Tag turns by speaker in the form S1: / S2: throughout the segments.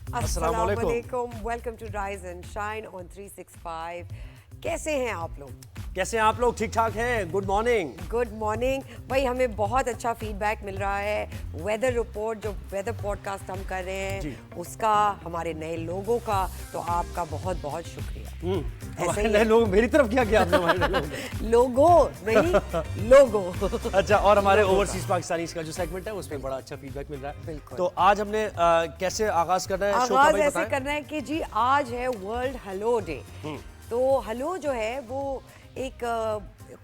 S1: अस्सलामुअलैकुम, welcome to rise and shine on 365। कैसे हैं आप लोग?
S2: कैसे हैं आप लोग? ठीक ठाक हैं? Good morning.
S1: गुड मॉर्निंग भाई, हमें बहुत अच्छा फीडबैक मिल रहा है। वेदर रिपोर्ट, जो वेदर पॉडकास्ट हम कर रहे हैं उसका, हमारे नए लोगों का, तो आपका बहुत बहुत शुक्रिया।
S2: ऐसे नए लोग मेरी तरफ क्या किया आपने? हमारे
S1: लोगों नहीं, लोगों।
S2: अच्छा, और हमारे ओवरसीज पाकिस्तानीज का जो सेगमेंट है उसमें बड़ा अच्छा फीडबैक मिल रहा है।
S1: बिल्कुल।
S2: तो आज हमने कैसे आगाज करना है शो का?
S1: आगाज
S2: भाई
S1: ऐसे
S2: बताएं।
S1: करना है कि जी आज है वर्ल्ड हेलो डे। तो हेलो जो है वो एक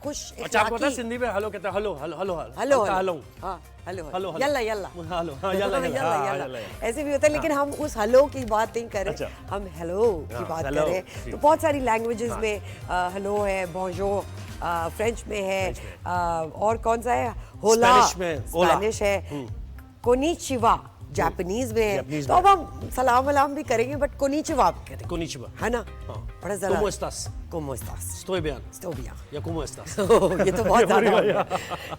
S1: खुश
S2: अच्छा, आपको पता है सिंधी में हेलो कहते हैं? Hello hello hello
S1: hello
S2: hello
S1: हाँ हेलो
S2: हेलो
S1: यल्ला यल्ला
S2: हेलो हाँ, यल्ला
S1: यल्ला ऐसे भी होता है, लेकिन हम उस हेलो की बात नहीं कर रहे।
S2: अच्छा।
S1: हम हेलो की बात कर रहे हैं।
S2: जी।
S1: तो बहुत सारी लैंग्वेजेस में हेलो है, बोंजोर फ्रेंच में है, और कौन सा है? होला,
S2: स्पेनिश में ओला।
S1: स्पेनिश है, कोनिचिवा जापानीज में है।
S2: जापानीज
S1: तो अब हम सलाम वलाम भी करेंगे, बट कोनिचिवा भी करेंगे,
S2: कोनिचिवा,
S1: है ना? बड़ा जरा
S2: ¿Cómo estás?
S1: ¿Cómo estás?
S2: Estoy bien.
S1: Estoy bien.
S2: या ¿cómo estás?
S1: ये तो बहुत ज्यादा हो गया।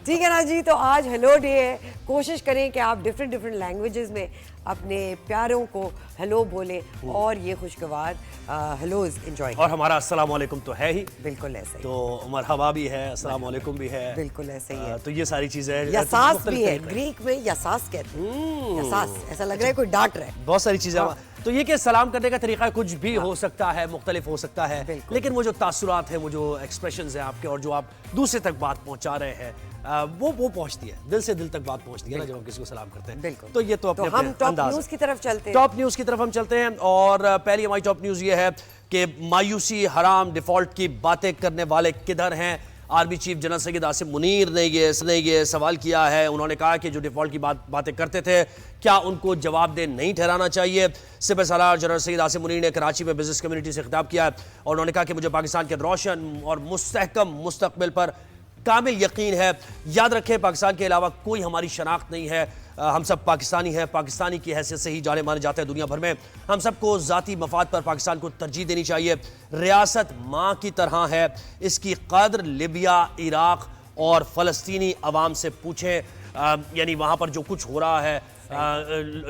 S1: ठीक है ना जी, तो आज हेलो डे है। कोशिश करें कि आप डिफरेंट डिफरेंट लैंग्वेजेस में अपने प्यारों को हेलो बोलें और ये खुशगवार हेलोज एंजॉय।
S2: और हमारा अस्सलाम वालेकुम तो है ही,
S1: बिल्कुल ऐसे ही,
S2: तो मरहबा भी है, अस्सलाम वालेकुम भी है,
S1: बिल्कुल ऐसे ही है।
S2: तो ये सारी चीजें
S1: यसास
S2: मुख्तलिफ
S1: भी है,
S2: तरीके।
S1: ग्रीक में यसास कहते हैं। यसास, ऐसा लग रहा है कोई डांट रहा है।
S2: बहुत सारी चीजें तो ये कि सलाम करने का तरीका कुछ भी हो सकता है, मुख्तलिफ हो सकता है, लेकिन वो जो तासुरात है, वो जो एक्सप्रेशंस हैं आपके, और जो आप दूसरे तक बात पहुंचा रहे हैं, वो पहुंचती है, दिल से दिल तक बात पहुंचती है ना जब हम किसी को सलाम करते हैं।
S1: बिल्कुल।
S2: तो ये तो अपने
S1: हम टॉप
S2: अंदाज
S1: न्यूज की तरफ चलते हैं।
S2: टॉप न्यूज की तरफ हम चलते हैं, और पहली हमारी टॉप न्यूज ये है कि मायूसी, हराम, डिफॉल्ट की बातें करने वाले किधर हैं? Army chief general Syed Asim Munir ने ये सवाल किया है। उन्होंने कहा कि जो डिफॉल्ट की बातें करते थे, क्या उनको जवाबदेह नहीं ठहराना चाहिए? सिपह सालार जनरल सैयद आसिम मुनीर ने कराची में बिजनेस कम्युनिटी से खिताब किया है और उन्होंने कहा कि मुझे पाकिस्तान के रोशन और मुस्तहकम मुस्तकबिल पर कामिल यकीन है। याद रखें, पाकिस्तान के अलावा कोई हमारी शनाख्त नहीं है। हम सब पाकिस्तानी हैं, पाकिस्तानी की हैसियत से ही जाने माने जाते हैं दुनिया भर में। हम सबको ज़ाती मफाद पर पाकिस्तान को तरजीह देनी चाहिए। रियासत माँ की तरह है, इसकी कद्र लिबिया, इराक और फ़लस्तीनी अवाम से पूछें। यानी वहाँ पर जो कुछ हो रहा है,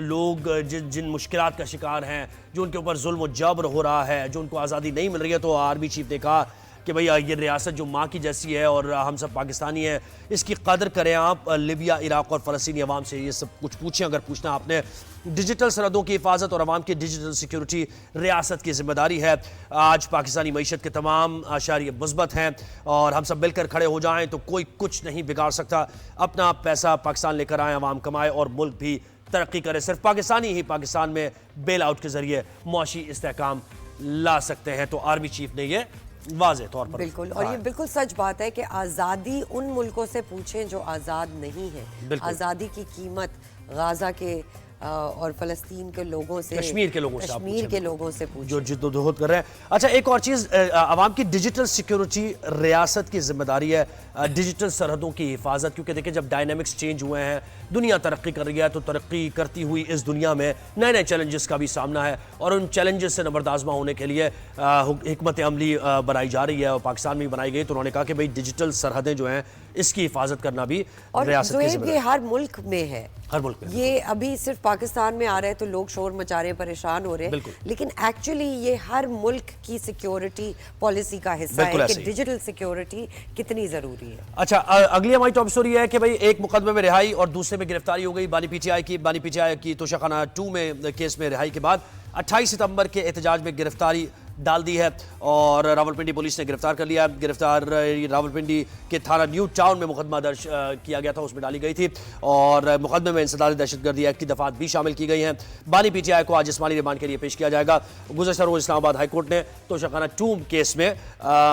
S2: लोग जिन मुश्किलात का शिकार हैं, जो उनके ऊपर जुल्म जबर हो रहा है, जो उनको आज़ादी नहीं मिल रही है, तो आर्मी चीफ ने कहा कि भैया ये रियासत जो माँ की जैसी है और हम सब पाकिस्तानी हैं, इसकी कदर करें आप। लिबिया, इराक और फ़लस्तीनी अवाम से ये सब कुछ पूछें अगर पूछना आपने। डिजिटल सरहदों की हिफाजत और अवाम की डिजिटल सिक्योरिटी रियासत की जिम्मेदारी है। आज पाकिस्तानी मईशत के तमाम आशारिये मुस्बत हैं और हम सब मिलकर खड़े हो जाएं तो कोई कुछ नहीं बिगाड़ सकता। अपना पैसा पाकिस्तान लेकर आएँ, अवाम कमाए और मुल्क भी तरक्की करे। सिर्फ पाकिस्तानी ही पाकिस्तान में बेल आउट के जरिए मुआशी इस्तेहकाम ला सकते हैं। तो आर्मी चीफ ने ये वाज़ेह तौर पर
S1: बिल्कुल, और ये बिल्कुल सच बात है कि आज़ादी उन मुल्कों से पूछें जो आज़ाद नहीं है। आज़ादी की कीमत गाजा के और फ़लस्तीन के लोगों से,
S2: कश्मीर के लोगों से,
S1: कश्मीर के लोगों से पूछें
S2: जो जिद्दोजहद कर रहे हैं। अच्छा, एक और चीज़, अवाम की डिजिटल सिक्योरिटी रियासत की जिम्मेदारी है। डिजिटल सरहदों की हिफाजत, क्योंकि देखिए जब डायनामिक्स चेंज हुए हैं, दुनिया तरक्की कर रही है, तो तरक्की करती हुई इस दुनिया में नए नए चैलेंजेस का भी सामना है और उन चैलेंजेस से नबरदाज़मा होने के लिए हिकमत अमली बनाई जा रही है और पाकिस्तान में बनाई गई। तो उन्होंने कहा कि भाई डिजिटल सरहदें जो हैं, इसकी हिफाजत करना भी रियासत की जिम्मेदारी
S1: है। हर मुल्क में है,
S2: हर मुल्क में।
S1: ये अभी सिर्फ पाकिस्तान में आ रहा है तो लोग शोर मचा रहे हैं, परेशान हो रहे हैं, लेकिन एक्चुअली ये हर मुल्क की सिक्योरिटी पॉलिसी का हिस्सा है कि डिजिटल सिक्योरिटी कितनी जरूरी है।
S2: अच्छा, अगली हमारी टॉप स्टोरी है कि भाई एक मुकदमे में रिहाई और दूसरे में गिरफ्तारी हो गई। बानी पीटीआई की तोशाखाना 2 में केस में रिहाई के बाद 28 सितंबर के एहतजाज में गिरफ्तारी डाल दी है और रावलपिंडी पुलिस ने गिरफ्तार कर लिया। गिरफ्तार रावलपिंडी के थाना न्यू टाउन में मुकदमा दर्ज किया गया था, उसमें डाली गई थी और मुकदमे में इंसदाद दहशतगर्दी एक्ट की दफात भी शामिल की गई हैं। बानी पीटीआई को आज जिस्मानी रिमांड के लिए पेश किया जाएगा। गुज़श्ता रोज इस्लामाबाद हाईकोर्ट ने तोशाखाना 2 केस में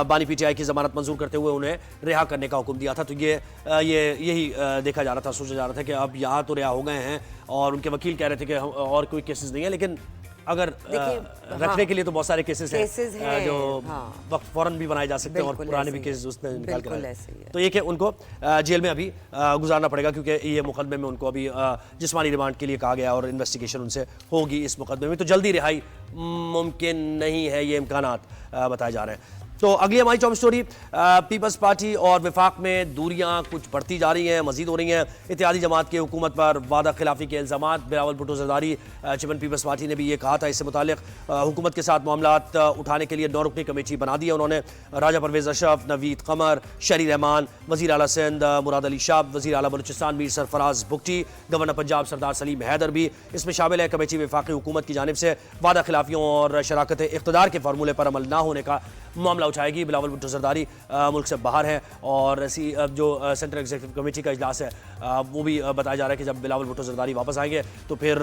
S2: बानी पीटीआई की जमानत मंजूर करते हुए उन्हें रिहा करने का हुक्म दिया था। तो यही देखा जा रहा था, सोचा जा रहा था कि अब यहाँ तो रिहा हो गए हैं और उनके वकील कह रहे थे कि और कोई केसेस नहीं है, लेकिन अगर रखने के लिए तो बहुत सारे केसेस हैं जो वक्त फौरन भी बनाए जा सकते हैं और पुराने भी केसेस उसमें निकाल कर। तो ये कि उनको जेल में अभी गुजारना पड़ेगा क्योंकि ये मुकदमे में उनको अभी जिस्मानी रिमांड के लिए कहा गया और इन्वेस्टिगेशन उनसे होगी इस मुकदमे में। तो जल्दी रिहाई मुमकिन नहीं है, ये इम्कानात बताए जा रहे हैं। तो अगली हमारी टॉप स्टोरी, पीपल्स पार्टी और विफाक में दूरियां कुछ बढ़ती जा रही हैं, मजीद हो रही हैं। इत्तेहादी जमात की हुकूमत पर वादा खिलाफी के इल्जामात, बिलावल भुट्टो जरदारी चेयरमैन पीपल्स पार्टी ने भी ये कहा था। इससे मुतालिक हुकूमत के साथ मामलात उठाने के लिए 9 रुकनी कमेटी बना दी है उन्होंने। राजा परवेज अशरफ, नवीद कमर, शरी रहमान, वज़ीर आला सिंध मुराद अली शाह, वज़ीर आला बलूचिस्तान मीर सरफराज बुगटी, गवर्नर पंजाब सरदार सलीम हैदर भी इसमें शामिल है। कमेटी वफाकी हुकूमत की जानिब से वादा खिलाफियों और शराकत इक़्तिदार के फार्मूले पर अमल न होने का मामला उठाएगी। बिलावल भुट्टो जरदारी मुल्क से बाहर है और ऐसी जो सेंट्रल एग्जीक्यूटिव कमेटी का इजलास है वो भी बताया जा रहा है कि जब बिलावल भुट्टो जरदारी वापस आएंगे तो फिर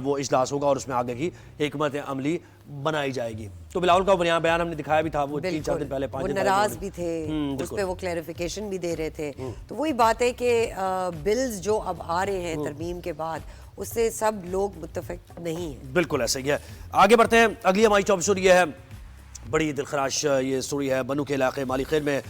S2: वो इजलास होगा और उसमें आगे की हिकमत अमली बनाई जाएगी। तो बिलावल का बयान हमने दिखाया भी था, वो 3-4 दिन पहले, 5 दिन
S1: नाराज भी थे, उस पर वो क्लैरिफिकेशन भी दे रहे थे। तो वही बात है कि बिल्स जो अब आ रहे हैं तरमीम के बाद, उससे सब लोग मुत्तफिक नहीं है।
S2: बिल्कुल ऐसे ही है। आगे बढ़ते हैं, अगली हमारी टॉप स्टोरी है, बड़ी दिलखराश ये स्टोरी है। बनू के इलाके माली खैर में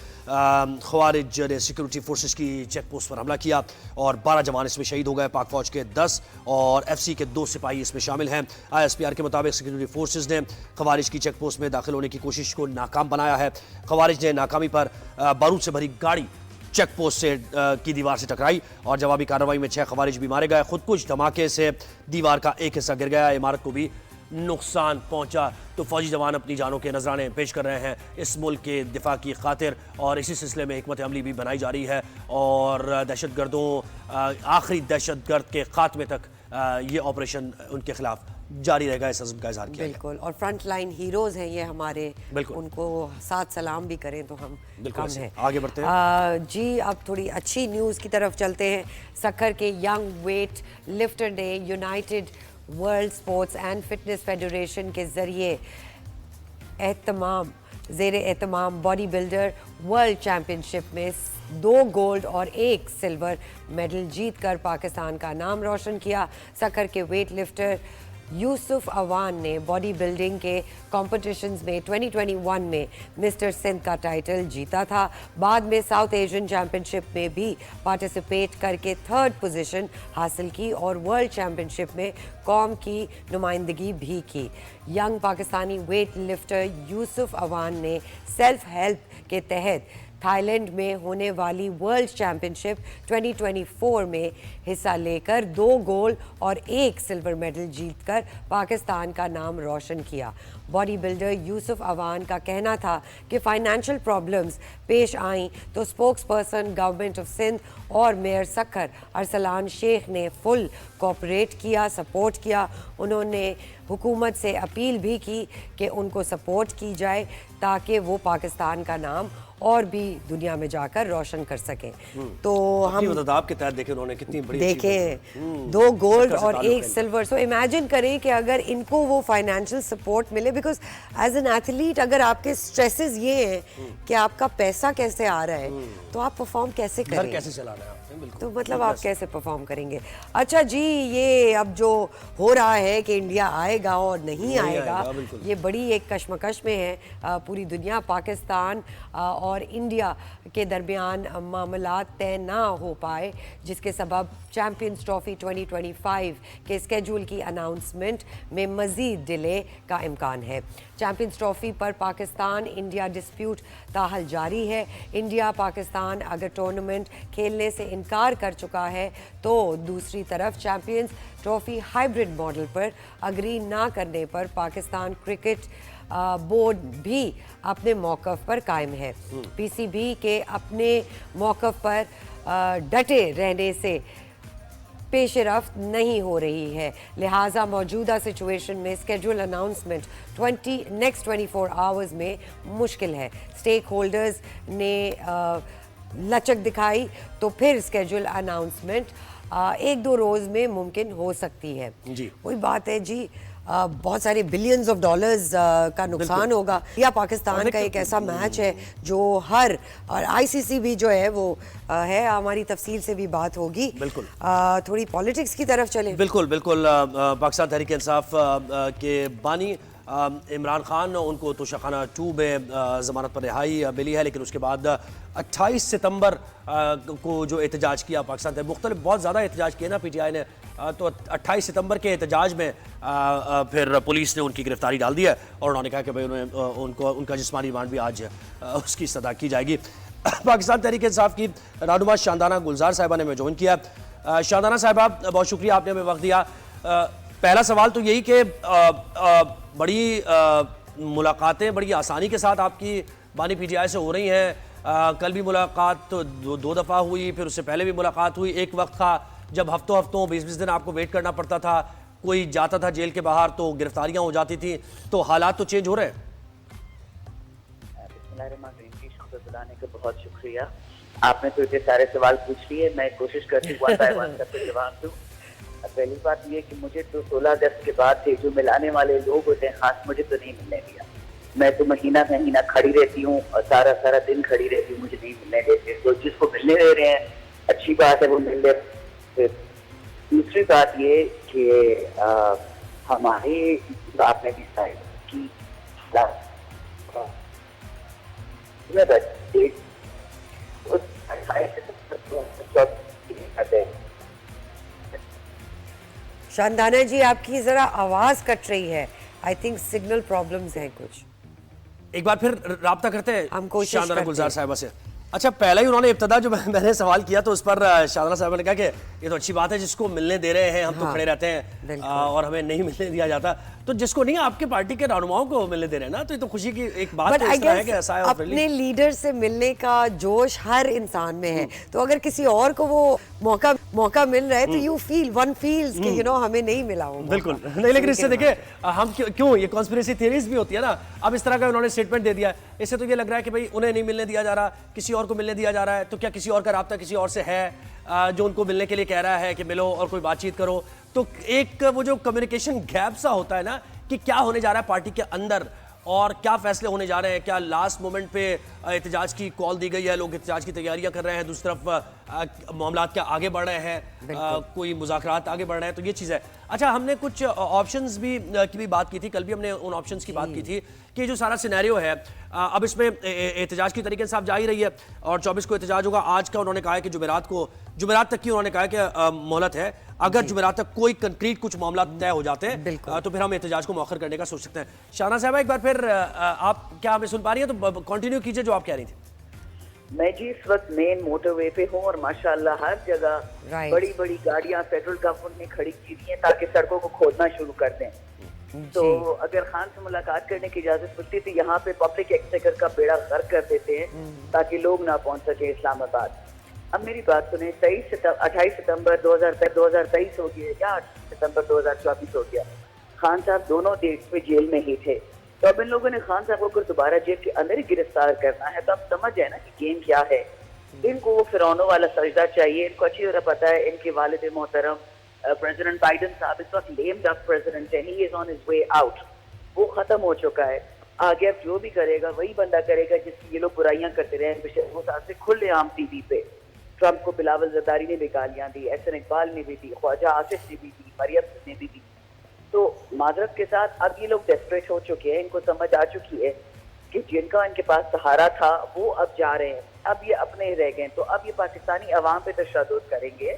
S2: खवारिज ने सिक्योरिटी फोर्सेस की चेक पोस्ट पर हमला किया और 12 जवान इसमें शहीद हो गए। पाक फौज के 10 और FC के 2 सिपाही इसमें शामिल हैं। ISPR के मुताबिक सिक्योरिटी फोर्सेस ने खवारिज की चेक पोस्ट में दाखिल होने की कोशिश को नाकाम बनाया है। खवारिज ने नाकामी पर बारूद से भरी गाड़ी चेक पोस्ट से की दीवार से टकराई और जवाबी कार्रवाई में 6 खवारिज भी मारे गए। खुदकुश धमाके से दीवार का एक हिस्सा गिर गया, इमारत को भी नुकसान पहुंचा। तो फौजी जवान अपनी जानों के नजराने पेश कर रहे हैं इस मुल्क के दिफा की खातिर और इसी सिलसिले में हिकमत अमली भी बनाई जा रही है और दहशतगर्दों आखिरी दहशतगर्द के खात्मे तक ये ऑपरेशन उनके खिलाफ जारी रहेगा, इस अज़्म का इज़हार किया।
S1: बिल्कुल, और फ्रंट लाइन हीरोज हैं ये हमारे, उनको साथ सलाम भी करें तो हम कम है।
S2: आगे बढ़ते हैं
S1: जी, अब थोड़ी अच्छी न्यूज़ की तरफ चलते हैं। सक्खर के यंग वेट लिफ्टर ने United world sports and fitness federation के ज़रिए ज़ेर एहतमाम बॉडी बिल्डर वर्ल्ड चैम्पियनशिप में 2 गोल्ड और 1 सिल्वर मेडल जीतकर पाकिस्तान का नाम रोशन किया। सक्खर के वेट लिफ्टर यूसुफ अवान ने बॉडी बिल्डिंग के कॉम्पिटिशन्स में 2021 में मिस्टर सिंध का टाइटल जीता था। बाद में साउथ एशियन चैम्पियनशिप में भी पार्टिसिपेट करके 3rd पोजीशन हासिल की और वर्ल्ड चैम्पियनशिप में कौम की नुमाइंदगी भी की। Young Pakistani weight lifter Yusuf Awan ने सेल्फ हेल्प के तहत थाईलैंड में होने वाली वर्ल्ड चैम्पियनशिप 2024 में हिस्सा लेकर 2 गोल्ड और 1 सिल्वर मेडल जीतकर पाकिस्तान का नाम रोशन किया। बॉडी बिल्डर यूसुफ अवान का कहना था कि फाइनेंशियल प्रॉब्लम्स पेश आईं तो spokesperson government of Sindh और मेयर सक्खर अरसलान शेख ने फुल कोऑपरेट किया, सपोर्ट किया। उन्होंने हुकूमत से अपील भी की कि उनको सपोर्ट की जाए ताकि वो पाकिस्तान का नाम और भी दुनिया में जाकर रोशन कर सकें। तो हम
S2: आपके तहत देखें उन्होंने कितनी बड़ी
S1: देखें 2 गोल्ड और 1 सिल्वर। सो इमेजिन करें कि अगर इनको वो फाइनेंशियल सपोर्ट मिले, बिकॉज एज एन एथलीट अगर आपके स्ट्रेसेस ये हैं कि आपका पैसा कैसे आ रहा है तो आप परफॉर्म कैसे करेंगे,
S2: घर कैसे चलाना है,
S1: तो मतलब आप कैसे परफॉर्म करेंगे। अच्छा जी, ये अब जो हो रहा है कि इंडिया आएगा और नहीं आएगा, ये बड़ी एक कशमकश में है पूरी दुनिया। पाकिस्तान और इंडिया के दरमियान मामलात तय ना हो पाए जिसके सबब चैम्पियंस ट्रॉफी 2025 के स्केड्यूल की अनाउंसमेंट में मज़ीद डिले का इम्कान है। चैम्पियंस ट्रॉफी पर पाकिस्तान इंडिया डिस्प्यूट ताहल जारी है। इंडिया पाकिस्तान अगर टूर्नामेंट खेलने से इनकार कर चुका है तो दूसरी तरफ चैम्पियंस ट्रॉफी हाइब्रिड मॉडल पर अग्री ना करने पर पाकिस्तान क्रिकेट बोर्ड भी अपने मौक़िफ़ पर कायम है। PCB के अपने मौक़िफ़ पर डटे रहने से पेशरफ्त नहीं हो रही है, लिहाजा मौजूदा सिचुएशन में स्केड्यूल अनाउंसमेंट नेक्स्ट 24 आवर्स में मुश्किल है। स्टेक होल्डर्स ने लचक दिखाई तो फिर स्केड्यूल अनाउंसमेंट 1-2 रोज़ में मुमकिन हो सकती है।
S2: जी
S1: वही बात है जी, बहुत सारे बिलियंस ऑफ डॉलर्स का नुकसान होगा। या पाकिस्तान का एक ऐसा मैच है जो हर, और ICC भी जो है वो है, हमारी तफसील से भी बात होगी।
S2: बिल्कुल
S1: थोड़ी पॉलिटिक्स की तरफ चले।
S2: बिल्कुल बिल्कुल पाकिस्तान तहरीक इंसाफ के बानी इमरान खान, उनको तोशाखाना 2 में ज़मानत पर रिहाई मिली है, लेकिन उसके बाद 28 सितंबर को जो एहतजाज किया पाकिस्तान ने, मुख्तलिफ बहुत ज़्यादा एहतजाज किया ना PTI ने तो 28 सितंबर के एहतजाज में फिर पुलिस ने उनकी गिरफ्तारी डाल दी है और उन्होंने कहा कि भाई उनका जिस्मानी रिमांड भी आज उसकी सदा की जाएगी। पाकिस्तान तहरीक इंसाफ की रहनुमा शानदाना गुलजार साहिबा ने हमें ज्वाइन किया। शानदाना साहिबा, बहुत शुक्रिया, आपने हमें वक्त दिया। पहला सवाल तो यही कि बड़ी मुलाकातें बड़ी आसानी के साथ आपकी बानी पीटीआई से हो रही हैं। कल भी मुलाकात तो दो दफ़ा हुई, फिर उससे पहले भी मुलाकात हुई। एक वक्त था जब हफ्तों 20-20 दिन आपको वेट करना पड़ता था, कोई जाता था जेल के बाहर तो गिरफ्तारियां हो जाती थी, तो हालात तो चेंज हो रहे हैं।
S3: बुलाने का बहुत शुक्रिया। आपने तो इतने सारे सवाल पूछ लिए, मैं कोशिश करती हूँ सबके जवाब दूं। पहली बात ये कि मुझे तो 16 अगस्त के बाद से जो मिलाने वाले लोग होते हैं खास, मुझे तो नहीं मिलने दिया। मैं तो महीना महीना खड़ी रहती हूँ और सारा दिन खड़ी रहती हूँ, मुझे नहीं मिलने देते। तो जिसको मिलने दे रहे हैं अच्छी बात है, वो मिल ले। दूसरी बात ये कि हमारे आपने डिसाइड की
S1: शानदाना जी, आपकी जरा आवाज कट रही है। आई थिंक सिग्नल प्रॉब्लम्स हैं कुछ।
S2: एक बार फिर राब्ता करते हैं
S1: हम कोशिश
S2: शानदाना
S1: करते
S2: गुलजार
S1: हैं।
S2: साहिबा से। अच्छा, पहले ही उन्होंने इब्तदा जो मैंने सवाल किया तो उस पर शानदाना साहिबा ने कहा कि ये तो अच्छी बात है, जिसको मिलने दे रहे हैं हम तो खड़े रहते हैं और हमें नहीं मिलने दिया जाता। तो जिसको नहीं, आपके पार्टी के रहनुमाओं को मिलने दे रहे हैं ना, तो ये तो खुशी की एक बात
S1: But
S2: तो
S1: I
S2: इस तरह है
S1: guess
S2: कि ऐसा है।
S1: अपने लीडर से मिलने का जोश हर इंसान में है, तो अगर किसी और को वो मौका मिल रहा है तो यू फील वन फील्स कि हमें नहीं मिला वो मौका।
S2: बिल्कुल नहीं, लेकिन इससे देखिए हम क्यों ये कॉन्स्पिरेसी थ्योरीज भी होती है ना। अब इस तरह का उन्होंने स्टेटमेंट दे दिया, इससे तो ये लग रहा है कि भाई उन्हें नहीं मिलने दिया जा रहा, किसी और को मिलने दिया जा रहा है। तो क्या किसी और का राब्ता किसी और से है जो उनको मिलने के लिए कह रहा है कि मिलो और कोई बातचीत करो? तो एक वो जो कम्युनिकेशन गैप सा होता है ना कि क्या होने जा रहा है पार्टी के अंदर और क्या फैसले होने जा रहे हैं। क्या लास्ट मोमेंट पे एहतजाज की कॉल दी गई है, लोग एहतजाज की तैयारियां कर रहे हैं, दूसरी तरफ मामला क्या आगे बढ़ रहे हैं, कोई मुज़ाकरात आगे बढ़ रहे हैं, तो ये चीज़ है। अच्छा, हमने कुछ ऑप्शंस भी की भी बात की थी, कल भी हमने उन ऑप्शंस की बात की थी कि जो सारा सिनेरियो है अब इसमें एहतजाज की तरीके से आप जा ही रही है और 24 को एहतजाज होगा। आज का उन्होंने कहा है कि जुमेरात तक की उन्होंने कहा है कि मोहलत है। अगर जुमेरात तक कोई कंक्रीट कुछ मामला तय हो जाते हैं तो फिर हम एहतजाज को मौखर करने का सोच सकते हैं। शाहना साहबा, एक बार फिर आप क्या हमें सुन पा रही हैं? तो कंटिन्यू कीजिए जो आप कह रही थी।
S3: मैं जी इस वक्त मेन मोटरवे पे हूँ और माशाल्लाह हर जगह बड़ी बड़ी गाड़ियाँ फेडरल गवर्नमेंट ने खड़ी की हुई हैं ताकि सड़कों को खोदना शुरू कर दें। तो अगर खान से मुलाकात करने की इजाजत मिलती तो यहाँ पे पब्लिक एक्सचेकर का बेड़ा गर्क कर देते हैं ताकि लोग ना पहुंच सके इस्लामाबाद। अब मेरी बात सुने, 28 सितंबर 2023 हो गया या 8 सितंबर 2024 हो गया, खान साहब दोनों डेट्स पे जेल में ही थे। तो अब इन लोगों ने खान साहब को दोबारा जेल के अंदर ही गिरफ्तार करना है। तो आप समझ जाए ना कि गेम क्या है। इनको वो फिरौनों वाला सजदा चाहिए। इनको अच्छी तरह पता है इनके वालिद मोहतरम प्रेसिडेंट बाइडन साहब इस वक्त लेम डक प्रेसिडेंट है, he is on his way out. वो खत्म हो चुका है। आगे अब जो भी करेगा वही बंदा करेगा जिसकी ये लोग बुराइयां करते रहे। वो साहब से खुलेआम टीवी पे ट्रंप को बिलावल जरदारी ने भी गालियां दी, एहसन इकबाल ने भी दी, ख्वाजा आसिफ ने भी दी, मरियम ने भी दी। तो माजरत के साथ अब ये लोग डेस्परेट हो चुके हैं। इनको समझ आ चुकी है कि जिनका इनके पास सहारा था वो अब जा रहे हैं, अब ये अपने ही रह गए। तो अब ये पाकिस्तानी अवाम पे तशद्दुद करेंगे।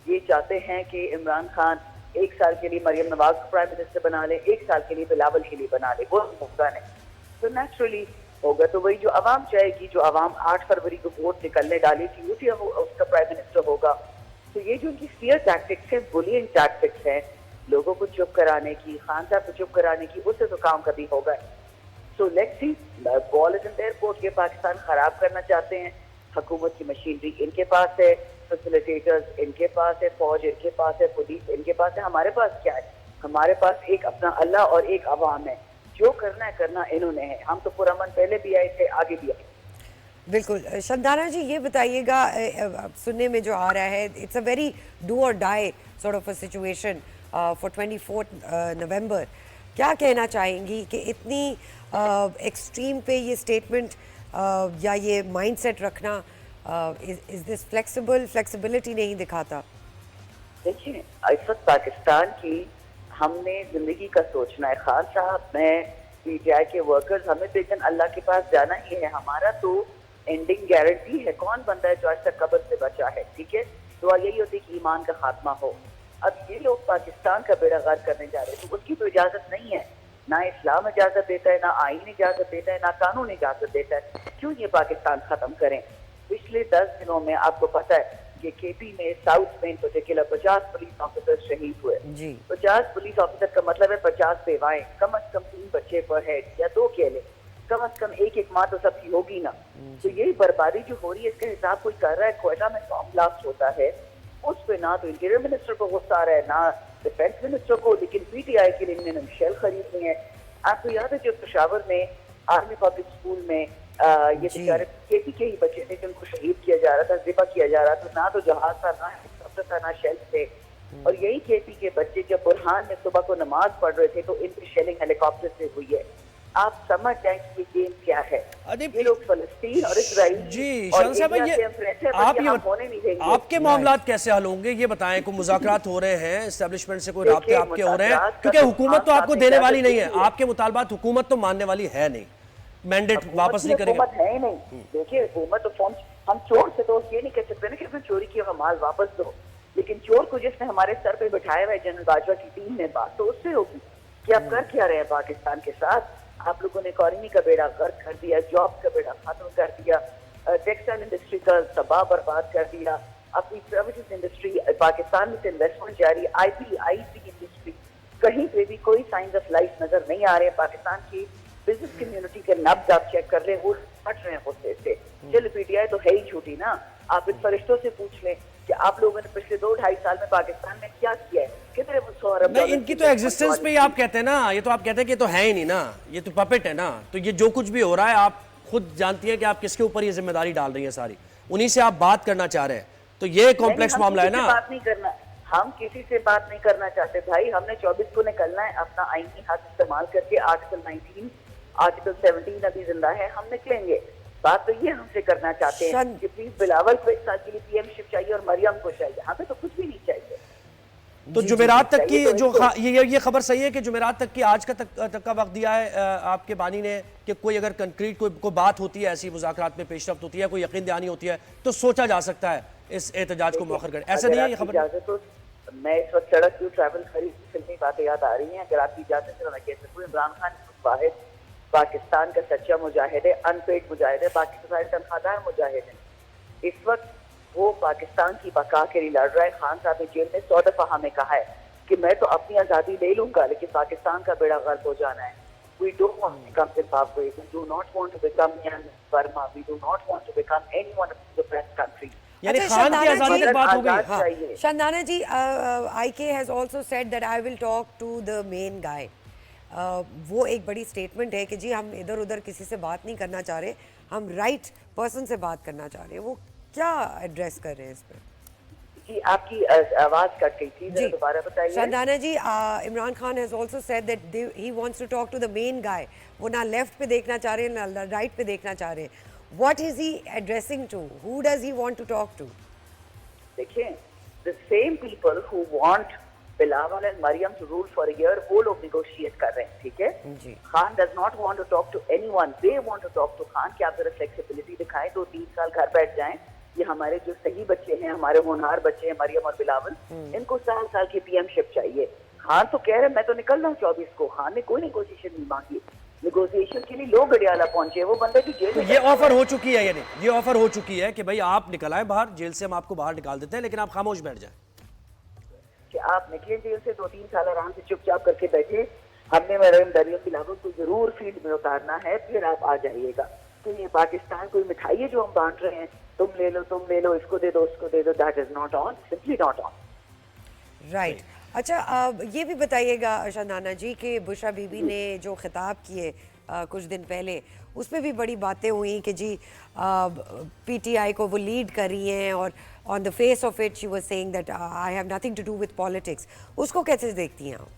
S3: ये चाहते हैं कि इमरान खान 1 साल के लिए मरियम नवाज को प्राइम मिनिस्टर बना ले, 1 साल के लिए बिलावल के लिए बना ले, वो मौका नहीं। तो नेचुरली होगा तो वही जो अवाम चाहेगी, जो अवाम 8 फरवरी को वोट निकलने डाली थी उसी उसका प्राइम मिनिस्टर होगा। तो ये जो उनकी फियर टैक्टिक्स है, बुलियन टैक्टिक्स है, लोगों को चुप कराने की, खान साहब को चुप कराने की, उससे तो काम कभी होगा। So let's see, ball is in their court. ये पाकिस्तान खराब करना चाहते हैं। हुकूमत की मशीनरी इनके पास है, फैसिलिटेटर्स इनके पास है, फौज इनके पास है, पुलिस इनके पास है। हमारे पास क्या है? हमारे पास एक अपना अल्लाह और एक अवाम है। जो करना है करना इन्होंने है। हम तो पुरअमन पहले भी आए थे, आगे भी आए।
S1: बिल्कुल। शानदाना जी, ये बताइएगा, सुनने में जो आ रहा है, it's a very do or die sort of a situation for 24 November. क्या कहना चाहेंगी कि इतनी एक्सट्रीम पे ये स्टेटमेंट या ये माइंडसेट रखना, इज दिस फ्लेक्सिबिलिटी नहीं दिखाता?
S3: देखिए, इस वक्त पाकिस्तान की हमने जिंदगी का सोचना है। खान साहब, मैं, पीटीआई के वर्कर्स, हमें तो एक अल्लाह के पास जाना ही है। हमारा तो एंडिंग गारंटी है। कौन बंदा है जो आज तक कब्र से बचा है? ठीक है, दुआ यही होती है कि ईमान का खात्मा हो। अब ये लोग पाकिस्तान का बेड़ा गर्क करने जा रहे हैं, तो उसकी तो इजाजत नहीं है, ना इस्लाम इजाजत देता है, ना आईन इजाजत देता है, ना कानून इजाजत देता है। क्यों ये पाकिस्तान खत्म करें? पिछले 10 दिनों में आपको पता है कि केपी में, साउथ में इन पर्टिकुलर 50 पुलिस ऑफिसर शहीद हुए। 50 पुलिस ऑफिसर का मतलब है 50 बेवाएं, कम से कम 3 बच्चे पर हेड या 2 अकेले, कम से कम एक माँ तो सबकी होगी ना। तो यही बर्बादी जो हो रही है इसका हिसाब कोई कर रहा है? क्वेटा में बॉम्ब ब्लास्ट होता है, उस पे ना तो इंटीरियर मिनिस्टर को गुस्सा आ रहा है, ना डिफेंस मिनिस्टर को, लेकिन पीटीआई के लिए इन्होंने मिशेल खरीदनी है। आपको याद है जब पेशावर में आर्मी पब्लिक स्कूल में ये बेचारे केपी के ही बच्चे थे जिनको शहीद किया जा रहा था, जिबा किया जा रहा था, ना तो जहाज था, ना हेलीकॉप्टर था, ना शेल्फ थे। और यही केपी के बच्चे जब बुरहान में सुबह को नमाज पढ़ रहे थे तो इनकी शेलिंग हेलीकॉप्टर से हुई है। आप समझ जाए कि ये गेम क्या है। ये लोग फलस्तीन और इजराइल
S2: जी शान साहब, ये आप ये आपके मामलात कैसे हल होंगे ये बताएं? कोई मुज़ाकरात हो रहे हैं, एस्टेब्लिशमेंट से कोई राब्ते आपके हो रहे हैं? क्योंकि हुकूमत तो आपको देने वाली नहीं है, आपके मुतालबात हुकूमत तो मानने वाली है नहीं, मैंडेट वापस नहीं करेगी।
S3: हुकूमत है ही नहीं। देखिए हुकूमत तो हम चोर से तो ये नहीं कह सकते ना कि अपने चोरी किया हुआ माल वापस दो, लेकिन चोर को जिसने हमारे सर पे बिठाया हुआ है जनरल बाजवा की टीम ने, बात तो उससे होगी कि आप कर क्या रहे हैं पाकिस्तान के साथ। आप लोगों ने इकोनॉमी का बेड़ा गर्क कर दिया, जॉब का बेड़ा खत्म कर दिया, टेक्सटाइल इंडस्ट्री का तबाह बर्बाद कर दिया, अपनी सर्विसेज इंडस्ट्री, पाकिस्तान में इन्वेस्टमेंट जारी, आईटी इंडस्ट्री, कहीं पे भी कोई साइंस ऑफ लाइफ नजर नहीं आ रहे हैं। पाकिस्तान की बिजनेस कम्युनिटी के नब्ज आप चेक कर रहे हैं, वो हट रहे हैं गुस्से से। चल पीटीआई तो है ही झूठी ना, आप इन फरिश्तों से पूछ लें कि आप लोगों ने पिछले 2-2.5 साल में पाकिस्तान में क्या किया है, कितने
S2: नहीं, इनकी तो एग्जिस्टेंस पे ही आप कहते हैं ना, ये तो आप कहते हैं कि ये तो है ही नहीं ना, ये तो पपेट है ना। तो ये जो कुछ भी हो रहा है आप खुद जानती है कि आप किसके ऊपर ये जिम्मेदारी डाल रही है सारी, उन्हीं से आप बात करना चाह रहे हैं। तो ये कॉम्प्लेक्स मामला है ना।
S3: बात नहीं करना, हम किसी से बात नहीं करना चाहते भाई। हमने 24 को निकलना है, अपना आईनी हक इस्तेमाल करके आर्टिकल 19, आर्टिकल 17 अभी जिंदा है, हम निकलेंगे। बात तो ये हमसे करना चाहते हैं कि प्लीज बिलावल को 1 साल के लिए पीएमशिप चाहिए और मरियम को चाहिए, हमें तो कुछ भी नहीं चाहिए।
S2: तो जुमेरात तक की जो ये खबर सही है कि जुमेरात तक की आज तक का वक्त दिया है आपके बानी ने कि कोई अगर कंक्रीट कोई बात होती है, ऐसी मुज़ाकरात में पेशरफ्त होती है, कोई यकीन दहानी होती है तो सोचा जा सकता है इस एहतजाज को मौखर कर। ऐसा नहीं है ये खबर?
S3: तो मैं इस वक्त सड़क क्यों ट्रैवल खरीद फिल्मी बातें याद आ रही हैं। अगर आपकी इजाजत है तो मैं कह सकूँ इमरान खान वाहिद पाकिस्तान का सच्चा मुजाहिद है, अनपेड मुजाहिद है, बाकी तो सारे तनख्वाहदार मुजाहिद हैं। इस वक्त वो पाकिस्तान की बका के लिए लड़ रहा है। खान साहब ने जेल में 100 दफा हमें कहा है कि मैं तो अपनी आज़ादी ले लूंगा लेकिन पाकिस्तान का बेड़ा गर्क हो जाना है। We don't want to become Zimbabwe. We do not want to become Burma. We do not want to become any one of the oppressed countries.
S2: यानी खान की आज़ादी की बात हो गई।
S1: हाँ। शानदाना जी, IK has also said that I will talk to the main guy. वो एक बड़ी स्टेटमेंट है कि जी हम इधर उधर किसी से बात नहीं करना चाह रहे, हम राइट पर्सन से बात करना चाह रहे हैं। वो क्या एड्रेस कर रहे हैं इस पर?
S3: जी आपकी आवाज कट गई थी, जरा दोबारा बताइए।
S1: Shandana ji, Imran Khan has also said that he wants to talk to the main guy. वो ना लेफ्ट पे देखना चाह रहे हैं ना राइट पे देखना चाह रहे हैं। What is he addressing to? Who does he want to talk to?
S3: देखिए, the same people who want Bilawal and Maryam to rule for a year, वो लोग नेगोशिएट कर रहे हैं, ठीक है। Khan does not want to talk to anyone, they want to talk to Khan कि आप जरा फ्लेक्सिबिलिटी दिखाएं, 2-3 साल घर बैठ जाएं। ये हमारे जो सही बच्चे हैं, हमारे होनहार बच्चे हैं, मरियम और बिलावल, इनको साल की पीएमशिप चाहिए। खान तो कह रहे मैं तो निकल रहा हूँ 24 को। खान ने कोई नेगोशिएशन नहीं मांगी। नेगोशिएशन के लिए लोग गडियाला पहुंचे, वो बंदे की जेल में।
S2: ये ऑफर हो चुकी है, यानी ये ऑफर हो चुकी है कि भाई आप निकल आए बाहर, जेल से हम आपको बाहर निकाल देते हैं लेकिन आप खामोश बैठ जाए।
S3: कि आप निकले जेल से 2-3 साल आराम से चुपचाप करके बैठे, हमने मरियम बिलावल को जरूर फील्ड में उतारना है, फिर आप आ जाइएगा। तो ये पाकिस्तान कोई मिठाई है जो हम बांट रहे हैं, तुम ले लो, इसको दे दो, उसको दे दो, that is not on, simply not on.
S1: Right. अच्छा, ये भी बताइएगा शानदाना जी कि बुशरा बीबी ने जो खिताब किए कुछ दिन पहले, उसमें भी बड़ी बातें हुई कि जी पीटीआई को वो लीड कर रही हैं और on the face of it she was saying that I have nothing to do with politics. उसको कैसे देखती हैं आप?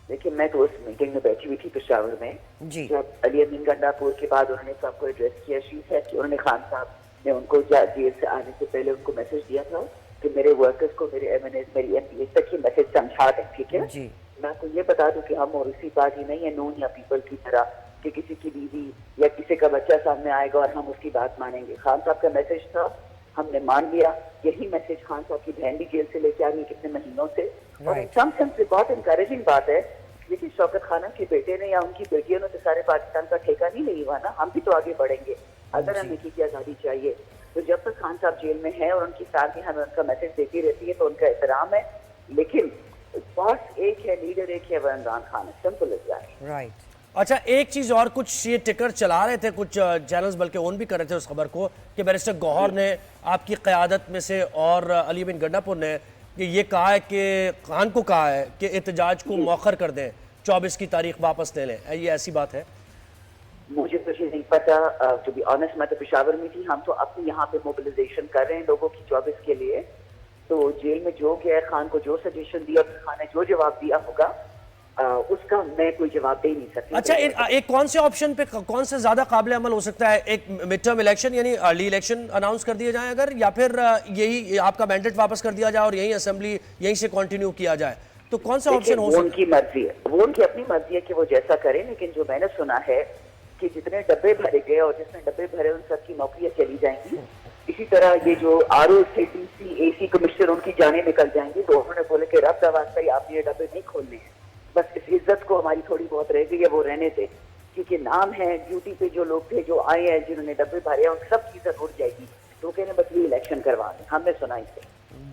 S3: देखिए, मैं तो उस मीटिंग में बैठी हुई थी पेशावर में जी, जब अली अमीन गंडापुर के बाद उन्होंने सबको एड्रेस किया। शी है कि उन्होंने खान साहब ने उनको जेल से आने से पहले उनको मैसेज दिया था कि मेरे वर्कर्स को, मेरे MNAs, मेरी MPs तक ये मैसेज समझा दें, ठीक है जी। मैं आपको ये बता दूं कि हम मौरूसी पार्टी नहीं है नून या पीपल की तरह कि किसी की बीवी या किसी का बच्चा सामने आएगा और हम उसकी बात मानेंगे। खान साहब का मैसेज था हमने मान लिया। यही मैसेज खान साहब की बहन भी जेल से लेके आ गई कितने महीनों से। और इन सम सेंस से बहुत इनकरेजिंग बात है, लेकिन शौकत खानम के बेटे ने या उनकी बेटियों ने तो सारे पाकिस्तान का ठेका नहीं नहीं हुआ ना, हम भी तो आगे बढ़ेंगे अगर हमें की आज़ादी चाहिए। तो जब तक खान साहब जेल में है और उनकी फैमिली हमें उनका मैसेज देती रहती है तो उनका एहतराम है, लेकिन बॉस एक है, लीडर एक है, वह इमरान खान है, सिंपल इज दैट।
S2: राइट। अच्छा, एक चीज और, कुछ ये टिकर चला रहे थे कुछ चैनल्स, बल्कि ऑन भी कर रहे थे उस खबर को कि बैरिस्टर गौहर ने आपकी क़यादत में से और अली बिन गंडापुर ने कि ये कहा है कि खान को कहा है कि एहतजाज को मौखर कर दें, 24 की तारीख वापस ले लें, ये ऐसी बात है?
S3: मुझे तो ये नहीं पता, टू बी ऑनेस्ट। मैं तो पेशावर में थी, हम तो अपने यहाँ पे मोबिलाइजेशन कर रहे हैं लोगों की 24 के लिए। तो जेल में जो गया, खान को जो सजेशन दिया, खान ने जो जवाब दिया होगा उसका मैं कोई जवाब दे नहीं सकती।
S2: अच्छा, एक कौन से ऑप्शन पे कौन से ज्यादा काबिल अमल हो सकता है? एक मिड टर्म इलेक्शन यानी अर्ली इलेक्शन अनाउंस कर दिए जाए अगर, या फिर यही आपका मैंडेट वापस कर दिया जाए और यही असेंबली यहीं से कंटिन्यू किया जाए, तो कौन सा ऑप्शन हो सकता है?
S3: उनकी मर्जी है, वो उनकी अपनी मर्जी है कि वो जैसा करें। लेकिन जो मैंने सुना है कि जितने डब्बे भरे गए और जितने डब्बे भरे उन सबकी नौकरियां चली जाएंगी। इसी तरह ये जो ROCTC AC कमिश्नर उनकी जाने निकल जाएंगी। तो उन्होंने बोले कि रब का वास्ता आपने ये डब्बे नहीं खोलने हैं, बस इस इज्जत को हमारी थोड़ी बहुत रह गई है वो रहने दे, क्योंकि नाम है ड्यूटी पे जो लोग थे जो आए हैं जिन्होंने डब्बे भरे हैं उन सब की इज्जत उड़ जाएगी। तो कहने बस ये इलेक्शन करवा दें, हमने सुना इसे।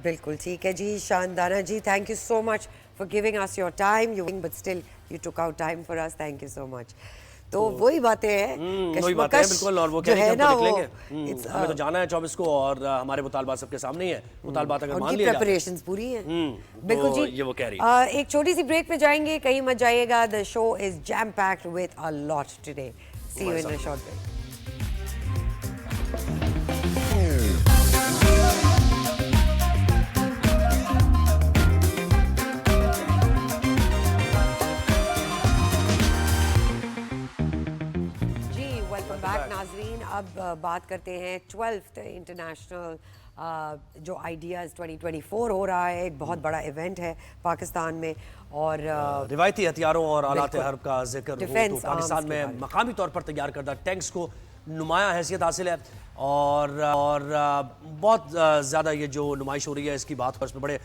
S1: बिल्कुल ठीक है जी। Shandana ji, thank you so much for giving us your time, you but still you took out time for us, thank you so much. तो वही बातें हैं,
S2: वही बातें हैं बिल्कुल। और वो कह रहे हैं कि हम तो निकलेंगे, हमें तो जाना है 24 को और हमारे मुतालबात सबके सामने ही है। मुतालबात अगर मान लिया
S1: प्रिपरेशंस पूरी हैं। बिल्कुल
S2: तो
S1: जी,
S2: ये वो कह रही
S1: एक छोटी सी ब्रेक पे जाएंगे, कहीं मत जाइएगा। The show is jam packed with a lot today. See you in a short break. नाज़रीन, अब बात करते हैं 12th इंटरनेशनल जो आइडियाज़ 2024 हो रहा है। एक बहुत बड़ा इवेंट है पाकिस्तान में और
S2: रिवायती हथियारों और आलात हर्ब का जिक्र हो तो पाकिस्तान में मकामी तौर पर तैयार करदा टैंक्स को नुमाया हैसियत हासिल है और बहुत ज़्यादा ये जो नुमाइश हो रही है इसकी बात पर, इसमें बड़े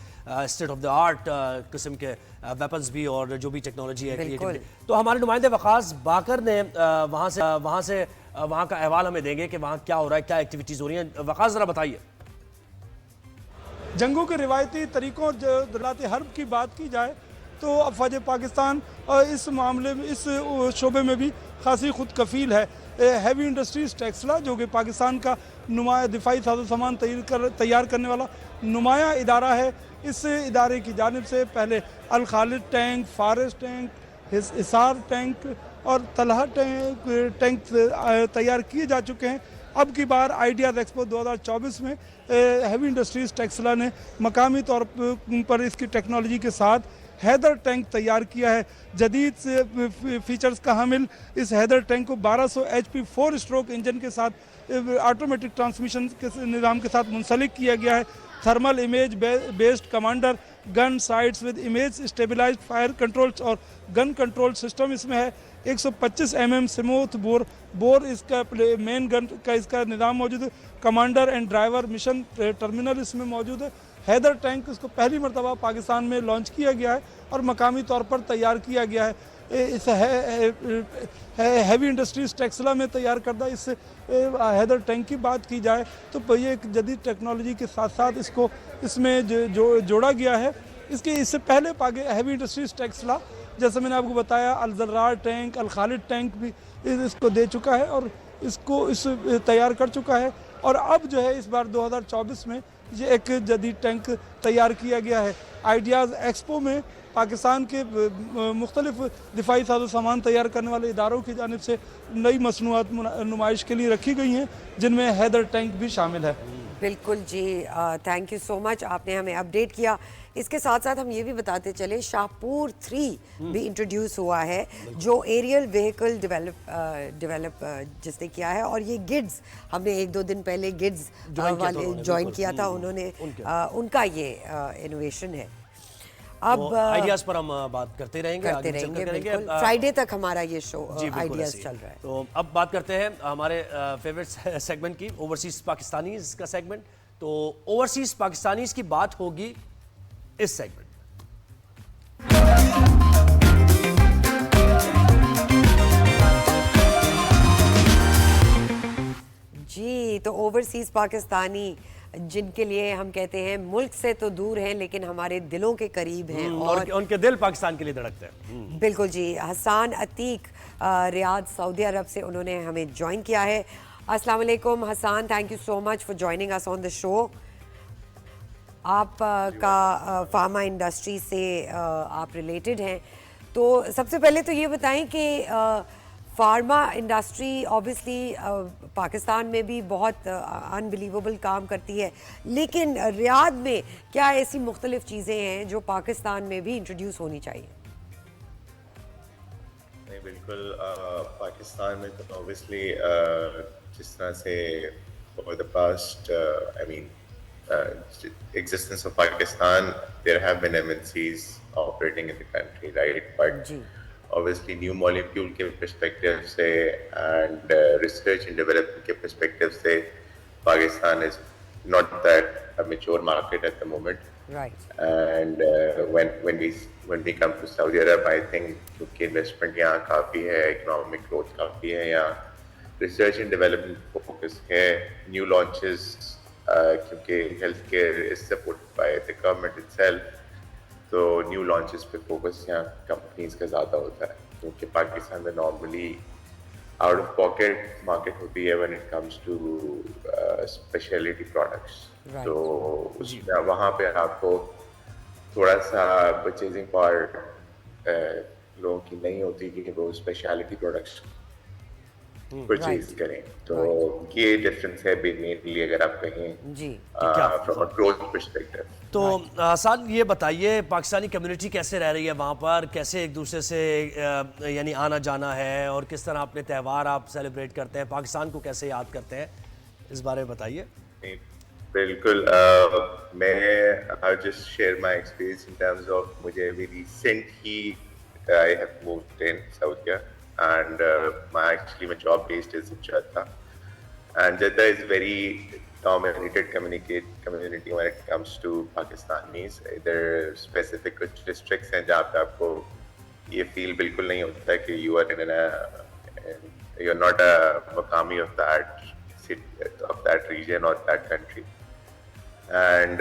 S2: स्टेट ऑफ द आर्ट किस्म के वेपन्स भी और जो भी टेक्नोलॉजी है, क्रिएटिविटी। तो हमारे नुमाइंदे वकास बाकर ने वहाँ का अहवाल हमें देंगे कि वहाँ क्या हो रहा है, क्या एक्टिविटीज़ हो रही हैं। वकास ज़रा बताइए।
S4: जंगों के रिवायती तरीक़ों दलात हर्ब की बात की जाए तो अफवाज पाकिस्तान इस मामले में, इस शोबे में भी खासी खुद कफ़ील है। हैवी इंडस्ट्रीज़ टेक्सला जो कि पाकिस्तान का नुमाया दिफाई साजो सामान तैयार करने वाला नुमाया इदारा है, इस इदारे की जानिब से पहले Al Khalid tank, Faris tank, Hisar tank और तलहा टैंक तैयार किए जा चुके हैं। अब की बार आइडियाज़ एक्सपो 2024 में हैवी इंडस्ट्रीज़ टेक्सला ने मकामी तौर पर इसकी टेक्नोलॉजी के साथ हैदर टैंक तैयार किया है। जदीद फीचर्स का हामिल इस हैदर टैंक को 1200 HP 4 स्ट्रोक इंजन के साथ ऑटोमेटिक ट्रांसमिशन के निज़ाम के साथ मुंसलिक किया गया है। Thermal image based commander gun sights with image stabilised fire controls और गन कंट्रोल सिस्टम इसमें है। 125 mm स्मूथ बोर इसका मेन गन का इसका निज़ाम मौजूद है। Commander and driver mission terminal इसमें मौजूद है। हैदर टैंक इसको पहली मरतबा पाकिस्तान में लॉन्च किया गया है और मकामी तौर पर तैयार किया गया है। इस हैवी इंडस्ट्रीज टेक्सला में तैयार करदा इस हैदर टैंक की बात की जाए तो ये एक जदीद टेक्नोलॉजी के साथ साथ इसको इसमें जोड़ा गया है। इससे पहले हैवी इंडस्ट्रीज टेक्सला, जैसे मैंने आपको बताया, अल जर्रार टैंक, अल खालिद टैंक भी इसको दे चुका है और इसको तैयार कर चुका है। और अब जो है इस बार 2024 में ये एक जदीद टैंक तैयार किया गया है। आइडियाज़ एक्सपो में पाकिस्तान के मुख्तलिफ दिफाई साजो सामान तैयार करने वाले इदारों की जानिब से नई मसनूआत नुमाइश के लिए रखी गई हैं, जिनमें हैदर टैंक भी शामिल है।
S1: बिल्कुल जी, थैंक यू सो मच, आपने हमें अपडेट किया। इसके साथ साथ हम ये भी बताते चले शाहपुर 3 भी इंट्रोड्यूस हुआ है जो एरियल व्हीकल डेवलप जिसने किया है। और ये गिड्स हमने 1-2 दिन पहले गिड्स वाले ज्वाइन किया था, उन्होंने उनका ये इनोवेशन है। अब
S2: आइडियाज पर हम बात करते रहेंगे।
S1: फ्राइडे तक हमारा ये शो आइडियाज चल रहा है।
S2: तो अब बात करते हैं हमारे फेवरेट सेगमेंट की, ओवरसीज पाकिस्तानीज का सेगमेंट, तो ओवरसीज पाकिस्तानीज की बात होगी इस सेगमेंट।
S1: जी, तो ओवरसीज पाकिस्तानी जिनके लिए हम कहते हैं मुल्क से तो दूर हैं लेकिन हमारे दिलों के करीब हैं
S2: और उनके दिल पाकिस्तान के लिए धड़कते हैं।
S1: बिल्कुल जी। Hasan Atiq Riyadh Saudi Arabia से उन्होंने हमें ज्वाइन किया है। अस्सलाम वालेकुम Hasan, thank you so much for joining us on the show. आप का फार्मा इंडस्ट्री से आप रिलेटेड हैं, तो सबसे पहले तो ये बताएं कि फार्मा इंडस्ट्री ऑब्वियसली पाकिस्तान में भी बहुत अनबिलीवेबल काम करती है, लेकिन रियाद में क्या ऐसी मुख्तलिफ चीज़ें हैं जो पाकिस्तान में भी इंट्रोड्यूस होनी चाहिए?
S5: नहीं, बिल्कुल पाकिस्तान में तो ऑब्वियसली जिस तरह से for the past existence of Pakistan, there have been MNCs operating in the country, right? But obviously new molecule के perspective से and research and development के perspective से Pakistan is not that a mature market at the moment.
S1: Right.
S5: And when we come to Saudi Arab, I think क्योंकि investment यहाँ काफ़ी है, economic growth काफ़ी है यहाँ, research and development focus है, new launches क्योंकि healthcare is supported by the government itself, तो न्यू लॉन्चेस पे फोकस यहाँ कंपनीज का ज़्यादा होता है, क्योंकि पाकिस्तान में normally out of pocket market होती है when it comes to speciality products. तो उसमें वहाँ पे आपको थोड़ा सा परचेजिंग पावर लोगों की नहीं होती कि वो स्पेशलिटी प्रोडक्ट्स परचेज करें। तो ये डिफरेंस है मेनली अगर आप कहें
S1: जी
S5: फ्रॉम अ ग्रोथ पर्सपेक्टिव।
S2: तो आसान ये बताइए, पाकिस्तानी कम्युनिटी कैसे रह रही है वहाँ पर, कैसे एक दूसरे से यानी आना जाना है, और किस तरह अपने त्यौहार आप सेलिब्रेट करते हैं, पाकिस्तान को कैसे याद करते हैं, इस बारे में बताइए।
S5: बिल्कुल, मैं just share my experience in terms of मुझे भी recent he I have moved in Saudi and my job based is in Jeddah, and Jeddah is very dominated community when it comes to Pakistanis. There are specific districts हैं जहाँ पे आपको ये feel बिल्कुल नहीं होता है कि you are you're not a Maqami of that city, of that region or that country. And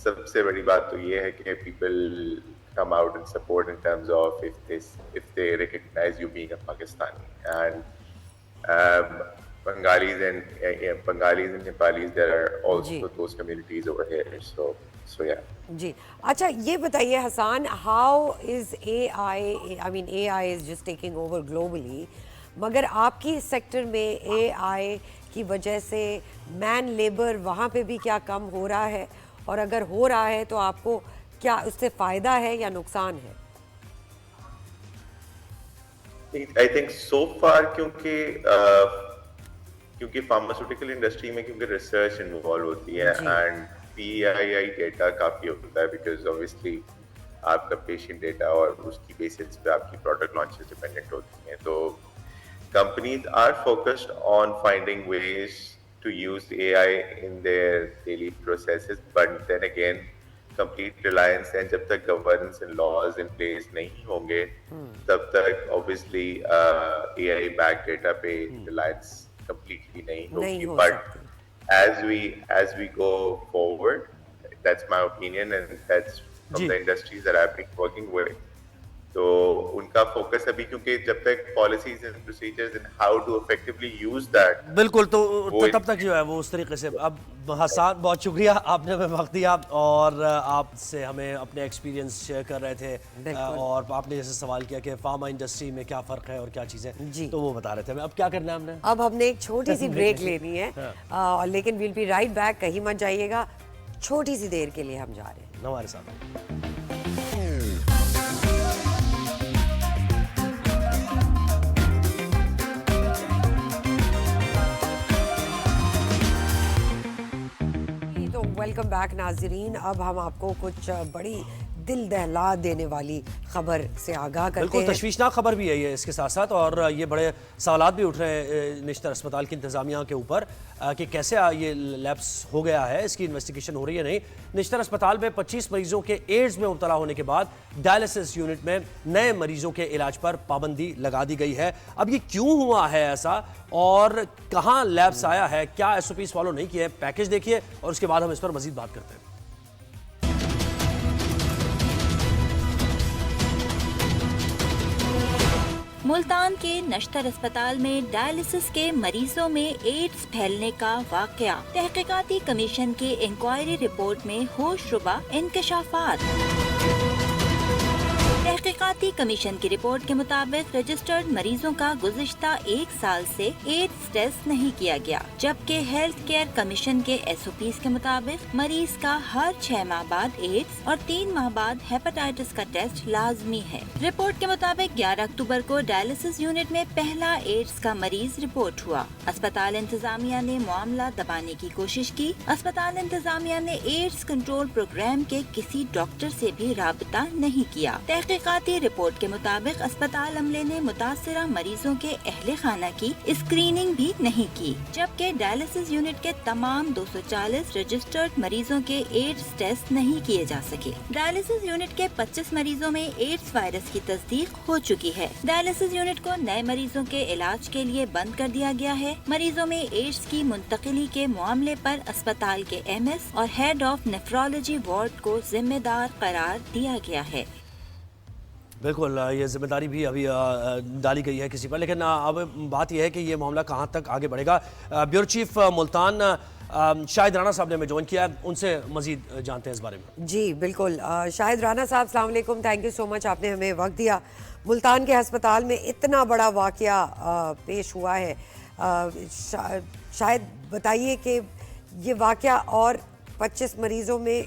S5: सबसे बड़ी बात तो ये है कि people come out and support in terms of if they recognize you being a Pakistani, and Bengalis and Nepalis, there are also those communities over here, so yeah.
S1: जी, अच्छा ये बताइए Hasan, how is AI, I mean AI is just taking over globally, मगर आपकी sector में AI की वजह से man labour वहाँ पे भी क्या कम हो रहा है, और अगर हो रहा है तो आपको क्या उससे फायदा है या नुकसान है?
S5: I think so far क्योंकि फार्मास्यूटिकल इंडस्ट्री में क्योंकि रिसर्च इन्वॉल्व होती है एंड PII डेटा काफी होता है, बिकॉज ऑब्वियसली आपका पेशेंट डेटा और उसकी बेसिस पे आपकी प्रोडक्ट लॉन्चेस डिपेंडेंट होती हैं। तो companies are focused on finding ways to use AI in their daily processes, but then again complete reliance है, जब तक governance and laws in place नहीं होंगे तब तक ऑब्वियसली AI बैक डेटा पे रिलायंस कंप्लीटली नहीं होगी। But as we go forward, that's my opinion and that's from the industries that I've been working with, तो उनका फोकस अभी क्योंकि जब तक policies and procedures and how to effectively use that,
S2: बिल्कुल, तो तब तक जो है वो उस तरीके से। अब हसन, बहुत शुक्रिया, आपने हमें वक्त दिया और आपसे हमें अपने एक्सपीरियंस शेयर कर रहे थे, और आपने जैसे सवाल किया कि फार्मा इंडस्ट्री में क्या फ़र्क है और क्या चीज़ें, तो वो बता रहे थे। अब क्या करना है हमने?
S1: अब हमने एक छोटी सी ब्रेक लेनी है, लेकिन विल बी राइट बैक, कहीं मत जाइएगा, छोटी सी देर के लिए हम जा रहे हैं।
S2: हमारे साथ वेलकम बैक नाजरीन। अब हम आपको कुछ बड़ी
S1: दिल दहला देने वाली खबर से आगाह करते
S2: बिल्कुल
S1: हैं।
S2: तशवीशनाक खबर भी है ये इसके साथ साथ, और ये बड़े सवालात भी उठ रहे हैं निश्तर अस्पताल की इंतज़ामिया के ऊपर कि कैसे ये लैप्स हो गया है, इसकी इन्वेस्टिगेशन हो रही है नहीं। निश्तर अस्पताल में 25 मरीजों के एड्स में मुब्तला होने के बाद डायलिसिस यूनिट में नए मरीजों के इलाज पर पाबंदी लगा दी गई है। अब ये क्यों हुआ है ऐसा, और कहाँ लैब्स आया है, क्या SOPs फॉलो नहीं किए, पैकेज देखिए और उसके बाद हम इस पर मजीद बात करते हैं।
S6: मुल्तान के नश्तर अस्पताल में डायलिसिस के मरीजों में एड्स फैलने का वाकया। तहकीकाती कमीशन की इंक्वायरी रिपोर्ट में होशरुबा इंकशाफात। तहकीकाती कमीशन की रिपोर्ट के मुताबिक रजिस्टर्ड मरीजों का गुज़िश्ता 1 साल से एड्स टेस्ट नहीं किया गया, जबकि हेल्थ केयर कमीशन के SOPs के मुताबिक मरीज का हर 6 माह बाद एड्स और 3 माह बाद हेपेटाइटिस का टेस्ट लाजमी है। रिपोर्ट के मुताबिक 11 अक्टूबर को डायलिसिस यूनिट में पहला एड्स का मरीज रिपोर्ट हुआ। अस्पताल इंतजामिया ने मामला दबाने की कोशिश की। अस्पताल इंतजामिया ने एड्स कंट्रोल प्रोग्राम के किसी डॉक्टर से भी राबता नहीं किया। तहकीकाती रिपोर्ट के मुताबिक अस्पताल अमले ने मुतासिरा मरीजों के अहले खाना की स्क्रीनिंग भी नहीं की, जबकि डायलिसिस यूनिट के तमाम 240 रजिस्टर्ड मरीजों के एड्स टेस्ट नहीं किए जा सके। डायलिसिस यूनिट के 25 मरीजों में एड्स वायरस की तस्दीक हो चुकी है। डायलिसिस यूनिट को नए मरीजों के इलाज के लिए बंद कर दिया गया है। मरीजों में एड्स की मुंतकिली के मामले पर अस्पताल के MS और हेड ऑफ नेफ्रोलॉजी वार्ड को जिम्मेदार करार दिया गया है।
S2: बिल्कुल, ये जिम्मेदारी भी अभी डाली गई है किसी पर, लेकिन अब बात यह है कि ये मामला कहाँ तक आगे बढ़ेगा। ब्यूरो चीफ मुल्तान शाहिद राणा साहब ने हमें ज्वाइन किया है, उनसे मजीद जानते हैं इस बारे में।
S1: जी बिल्कुल, शाहिद राणा साहब अस्सलाम वालेकुम, थैंक यू सो मच, आपने हमें वक्त दिया। मुल्तान के अस्पताल में इतना बड़ा वाकया पेश हुआ है, शायद बताइए कि ये वाकया और 25 मरीजों में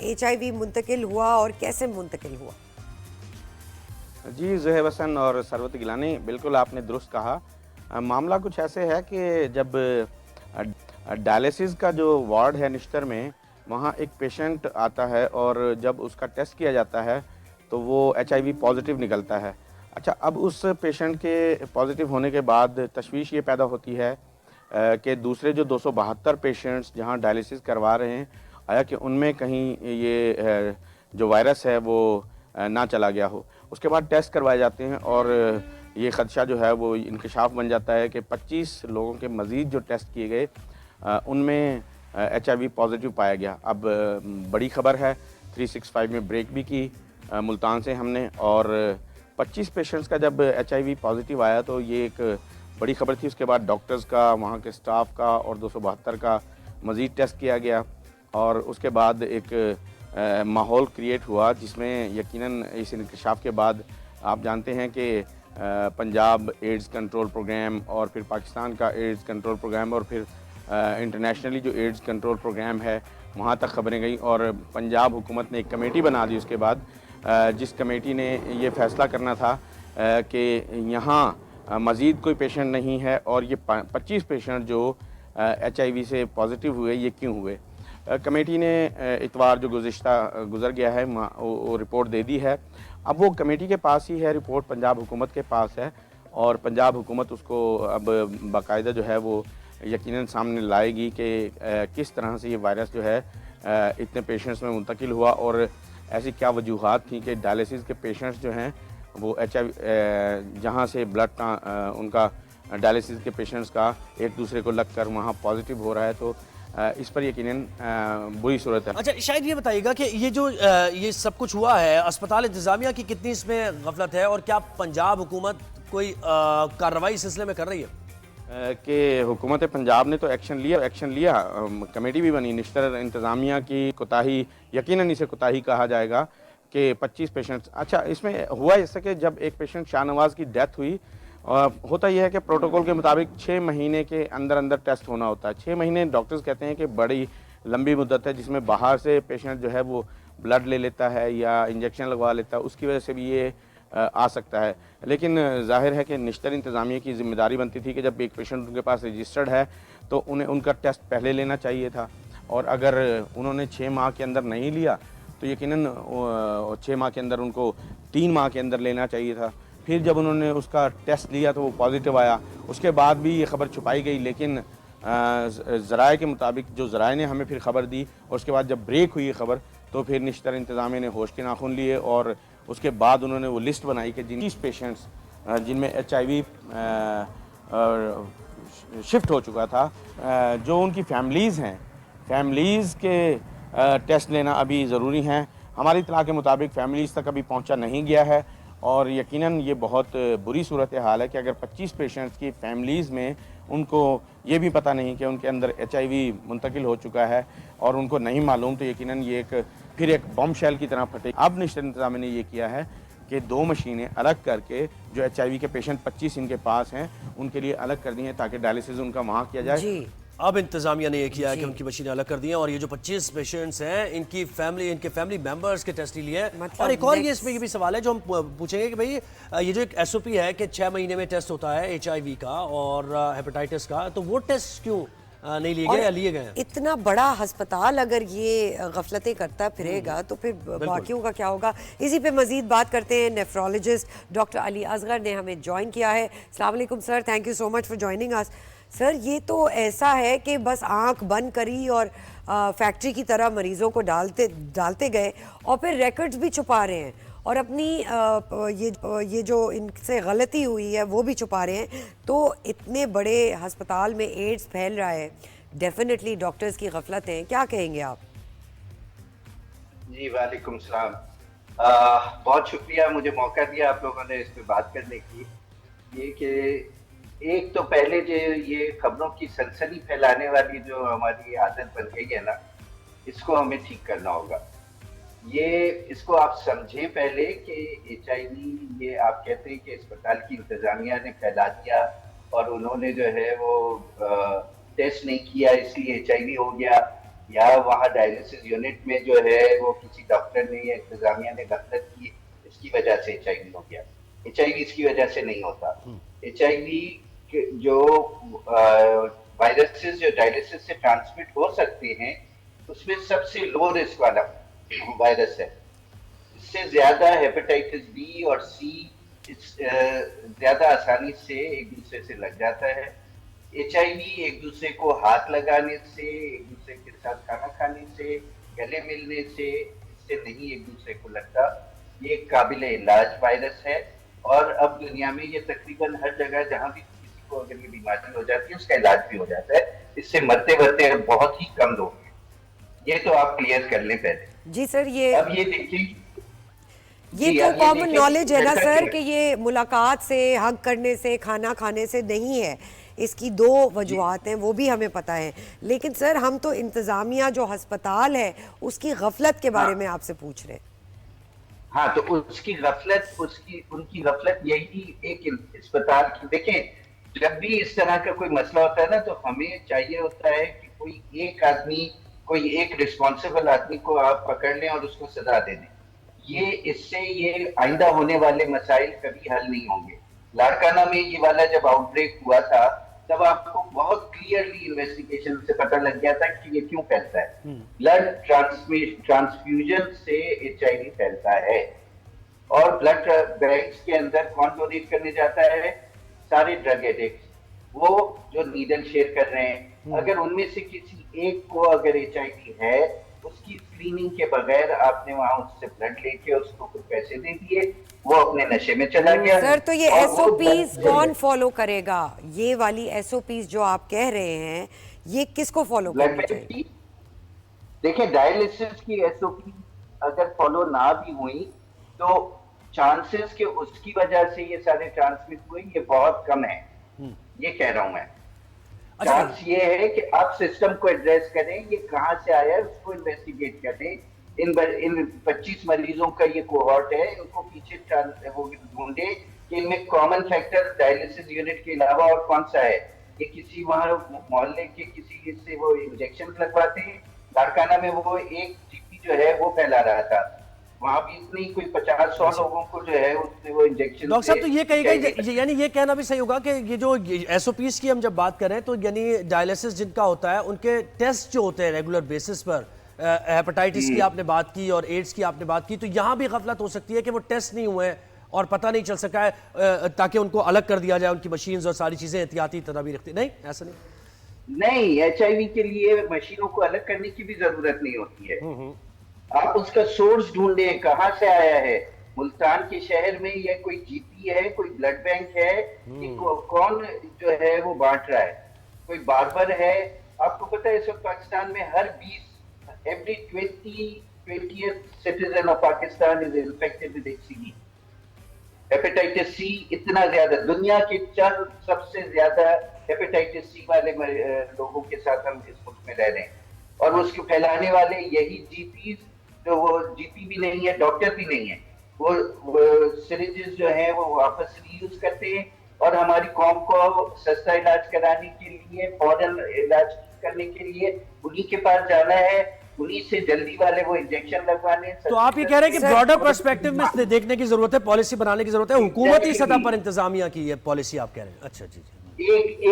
S1: HIV मुंतकिल हुआ और कैसे मुंतकिल हुआ?
S7: जी ज़ुहैब हसन और सरवत गिलानी, बिल्कुल आपने दुरुस्त कहा। मामला कुछ ऐसे है कि जब डायलिसिस का जो वार्ड है निश्तर में, वहाँ एक पेशेंट आता है और जब उसका टेस्ट किया जाता है तो वो HIV पॉजिटिव निकलता है। अच्छा, अब उस पेशेंट के पॉजिटिव होने के बाद तशवीश ये पैदा होती है कि दूसरे जो 272 पेशेंट्स जहाँ डायलिसिस करवा रहे हैं, आया कि उनमें कहीं ये जो वायरस है वो ना चला गया हो। उसके बाद टेस्ट करवाए जाते हैं और ये ख़दशा जो है वो इंकशाफ बन जाता है कि 25 लोगों के मज़ीद जो टेस्ट किए गए उनमें HIV पॉजिटिव पाया गया। अब बड़ी ख़बर है, 365 में ब्रेक भी की मुल्तान से हमने, और 25 पेशेंट्स का जब HIV पॉजिटिव आया तो ये एक बड़ी ख़बर थी। उसके बाद डॉक्टर्स का, वहाँ के स्टाफ का और 272 का मज़ीद टेस्ट किया गया, और उसके बाद एक माहौल क्रिएट हुआ जिसमें यकीनन इस इंकशाफ के बाद आप जानते हैं कि पंजाब एड्स कंट्रोल प्रोग्राम और फिर पाकिस्तान का एड्स कंट्रोल प्रोग्राम और फिर इंटरनेशनली जो एड्स कंट्रोल प्रोग्राम है वहाँ तक खबरें गई, और पंजाब हुकूमत ने एक कमेटी बना दी उसके बाद, जिस कमेटी ने ये फ़ैसला करना था कि यहाँ मज़ीद कोई पेशेंट नहीं है और ये 25 पेशेंट जो HIV से पॉजिटिव हुए ये क्यों हुए। कमेटी ने इतवार जो गुज़र गया है वो रिपोर्ट दे दी है। अब वो कमेटी के पास ही है रिपोर्ट, पंजाब हुकूमत के पास है, और पंजाब हुकूमत उसको अब बाकायदा जो है वो यकीनन सामने लाएगी कि किस तरह से ये वायरस जो है इतने पेशेंट्स में मुंतकिल हुआ, और ऐसी क्या वजूहात थी कि डायलिसिस के पेशेंट्स जो हैं वो HIV जहाँ से ब्लड उनका डायलिसिस के पेशेंट्स का एक दूसरे को लग कर वहाँ पॉजिटिव हो रहा है, तो इस पर यकीनन बुरी सूरत है।
S2: अच्छा, शायद ये बताइएगा कि ये जो ये सब कुछ हुआ है, अस्पताल इंतजामिया की कितनी इसमें गफलत है, और क्या पंजाब हुकूमत कोई कार्रवाई इस सिलसिले में कर रही है?
S7: कि हुकूमत पंजाब ने तो एक्शन लिया, कमेटी भी बनी। निश्तर इंतज़ामिया की कोताही, यकीनन इसे कोताही कहा जाएगा कि 25 पेशेंट्स। अच्छा, इसमें हुआ इससे कि जब एक पेशेंट शाहनवाज़ की डेथ हुई, होता यह है कि प्रोटोकॉल के मुताबिक 6 महीने के अंदर टेस्ट होना होता है। 6 महीने डॉक्टर्स कहते हैं कि बड़ी लंबी मुद्दत है, जिसमें बाहर से पेशेंट जो है वो ब्लड ले लेता है या इंजेक्शन लगवा लेता है, उसकी वजह से भी ये आ सकता है। लेकिन जाहिर है कि निश्तर इंतज़ामिया की ज़िम्मेदारी बनती थी कि जब एक पेशेंट उनके पास रजिस्टर्ड है तो उन्हें उनका टेस्ट पहले लेना चाहिए था, और अगर उन्होंने 6 माह के अंदर नहीं लिया तो यकीनन 6 माह के अंदर उनको 3 माह के अंदर लेना चाहिए था। फिर जब उन्होंने उसका टेस्ट लिया तो वो पॉजिटिव आया, उसके बाद भी ये खबर छुपाई गई, लेकिन ज़राए के मुताबिक जो ज़राए ने हमें फिर खबर दी और उसके बाद जब ब्रेक हुई खबर तो फिर निश्तर इंतज़ामिया ने होश के नाखून लिए और उसके बाद उन्होंने वो लिस्ट बनाई कि जिन 20 पेशेंट्स जिनमें HIV शिफ्ट हो चुका था, जो उनकी फैमिलीज़ हैं, फैमिलीज़ के टेस्ट लेना अभी ज़रूरी हैं। हमारी इत्तला के मुताबिक फैमिलीज़ तक अभी पहुंचा नहीं गया है और यकीनन ये बहुत बुरी सूरत हाल है कि अगर 25 पेशेंट्स की फैमिलीज़ में उनको ये भी पता नहीं कि उनके अंदर HIV मुंतकिल हो चुका है और उनको नहीं मालूम, तो यकीनन ये फिर एक बम शेल की तरह फटे। अब निश्चित इंतज़ामिया ने ये किया है कि 2 मशीनें अलग करके जो HIV के पेशेंट 25 इनके पास हैं उनके लिए अलग कर दी हैं ताकि डायलिसिस उनका वहाँ किया जाए।
S1: जी।
S2: अब इंतजामिया ने यह किया है कि उनकी मशीनें अलग कर दी हैं और ये जो 25 पेशेंट्स हैं इनके फैमिली मेंबर्स के टेस्ट लिए हैं।
S1: मतलब
S2: और एक और ये इसमें ये भी सवाल है जो हम पूछेंगे कि भाई ये जो एक SOP है कि 6 महीने में टेस्ट होता है HIV का और हेपेटाइटिस का, तो वो टेस्ट क्यों नहीं लिए गए या लिए गए हैं?
S1: इतना बड़ा अस्पताल अगर ये गफलतें करता फिरेगा तो फिर बाकियों का क्या होगा। इसी पे मजीद बात करते हैं। नेफ्रोलॉजिस्ट डॉक्टर अली असगर ने हमें ज्वाइन किया है। अस्सलाम वालेकुम sir, thank you so much for joining us. Sir, ये तो ऐसा है कि बस आंख बंद करी और फैक्ट्री की तरह मरीजों को डालते गए और फिर रिकॉर्ड्स भी छुपा रहे हैं और अपनी ये जो इनसे गलती हुई है वो भी छुपा रहे हैं। तो इतने बड़े अस्पताल में एड्स फैल रहा है, डेफिनेटली डॉक्टर्स की गफलत है। क्या कहेंगे आप?
S8: जी वालेकुम सलाम। बहुत शुक्रिया मुझे मौका दिया आप लोगों ने इस पे बात करने की। ये कि एक तो पहले जो ये खबरों की सनसनी फैलाने वाली जो हमारी आदत बन गई है ना, इसको हमें ठीक करना होगा। इसको आप समझे पहले कि HIV ये आप कहते हैं कि अस्पताल की इंतजामिया ने फैला दिया और उन्होंने जो है वो टेस्ट नहीं किया इसलिए HIV हो गया, या वहाँ डायलिसिस यूनिट में जो है वो किसी डॉक्टर ने या इंतजामिया ने गलत की इसकी वजह से HIV हो गया। HIV इसकी वजह से नहीं होता। HIV जो वायरसेस जो डायलिसिस से ट्रांसमिट हो सकते हैं उसमें सबसे लो रिस्क वाला वायरस है। इससे ज्यादा हेपेटाइटिस B और C ज्यादा आसानी से एक दूसरे से लग जाता है। HIV एक दूसरे को हाथ लगाने से, एक दूसरे के साथ खाना खाने से, गले मिलने से, इससे नहीं एक दूसरे को लगता। ये एक काबिल इलाज वायरस है और अब दुनिया में ये तकरीबन हर जगह जहाँ भी किसी को अगर ये बीमारी हो जाती है उसका इलाज भी हो जाता है। इससे मरते बहुत ही कम लोग हैं। ये तो आप क्लियर कर लें पहले।
S1: जी सर,
S8: अब ये देखिए,
S1: ये तो कॉमन नॉलेज है ना सर कि ये मुलाकात से, हग करने से, खाना खाने से नहीं है। इसकी 2 वजूहात हैं, वो भी हमें पता है। लेकिन सर हम तो इंतजामिया जो अस्पताल है उसकी गफलत के बारे में आपसे पूछ रहे हैं।
S8: हाँ, तो उनकी गफलत यही एक अस्पताल की। देखें, जब भी इस तरह का कोई मसला होता है ना तो हमें चाहिए होता है कि कोई एक रिस्पॉन्सिबल आदमी को आप पकड़ लें और उसको सजा दे दें। इससे ये आइंदा होने वाले मसाइल कभी हल नहीं होंगे। लाड़काना में ये वाला जब आउटब्रेक हुआ था तब आपको बहुत क्लियरली इन्वेस्टिगेशन से पता लग गया था कि ये क्यों फैलता है। ब्लड ट्रांसफ्यूजन से HIV फैलता है और ब्लड बैंक्स के अंदर कौन डोनेट करने जाता है? सारे ड्रग एडिक्ट, वो जो नीडल शेयर कर रहे हैं। अगर उनमें से किसी एक को अगर HIV है, उसकी स्क्रीनिंग के बगैर आपने वहां उससे ब्लड लेके उसको कुछ पैसे दे दिए, वो अपने नशे में चला गया।
S1: सर, तो ये SOPs कौन फॉलो करेगा? ये वाली SOPs जो आप कह रहे हैं ये किसको फॉलो करनी चाहिए?
S8: देखिए, डायलिसिस की SOP अगर फॉलो ना भी हुई तो चांसेस के उसकी वजह से ये सारे ट्रांसमिट हुए ये बहुत कम है। ये कह रहा हूं मैं। चांस ये है कि आप सिस्टम को एड्रेस करें, ये कहां से आया है उसको इन्वेस्टिगेट करें। इन 25 मरीजों का ये कोहॉर्ट है, इनको पीछे वो ढूंढे कि इनमें कॉमन फैक्टर डायलिसिस यूनिट के अलावा और कौन सा है। ये किसी वहां मोहल्ले के किसी से वो इंजेक्शन लगवाते हैं। लाड़काना में वो एक GP जो है वो फैला रहा था, वहां भी इतनी कोई 50-100 लोगों को जो है उससे वो इंजेक्शन।
S2: डॉक्टर साहब, तो ये कहेगा यानी ये कहना भी सही होगा कि ये जो SOPs की हम जब बात करें तो यानी डायलिसिस जिनका होता है उनके टेस्ट जो होते हैं रेगुलर बेसिस पर हेपेटाइटिस की आपने बात की और एड्स की आपने बात की, तो यहाँ भी गफलत हो सकती है कि वो टेस्ट नहीं हुए हैं और पता नहीं चल सका है ताकि उनको अलग कर दिया जाए, उनकी मशीन्स और सारी चीजें एहतियाती तदाबीर रखती नहीं, ऐसा
S8: नहीं, HIV के लिए मशीनों को अलग करने की भी जरूरत नहीं होती है। आप उसका सोर्स ढूंढें, कहाँ से आया है, मुल्तान के शहर में या कोई GP है, कोई ब्लड बैंक है, कि कौन जो है वो बांट रहा है, कोई बार्बर है। आपको पता है इस वक्त पाकिस्तान में हर 20 every 20th citizen of Pakistan is infected with HCV, hepatitis C। इतना ज्यादा दुनिया के 4 सबसे ज्यादा हेपेटाइटिस C वाले लोगों के साथ हम इस मुल्क में रह रहे हैं, और उसको फैलाने वाले यही GPs, जो वो GP भी नहीं है, डॉक्टर भी नहीं है, वो सिरिंजेस जो है वो वापस रीयूज करते हैं, और हमारी कौम को सस्ता इलाज कराने के लिए, फौरन इलाज करने के लिए उन्हीं के पास जाना है, उन्हीं से जल्दी वाले वो इंजेक्शन लगवाने।
S2: तो आप ये कह रहे हैं कि ब्रॉडर पर्सपेक्टिव में देखने की जरूरत है, पॉलिसी बनाने की जरूरत है, हुकूमती सतह पर इंतजामिया की ये पॉलिसी आप कह रहे हैं। अच्छा जी।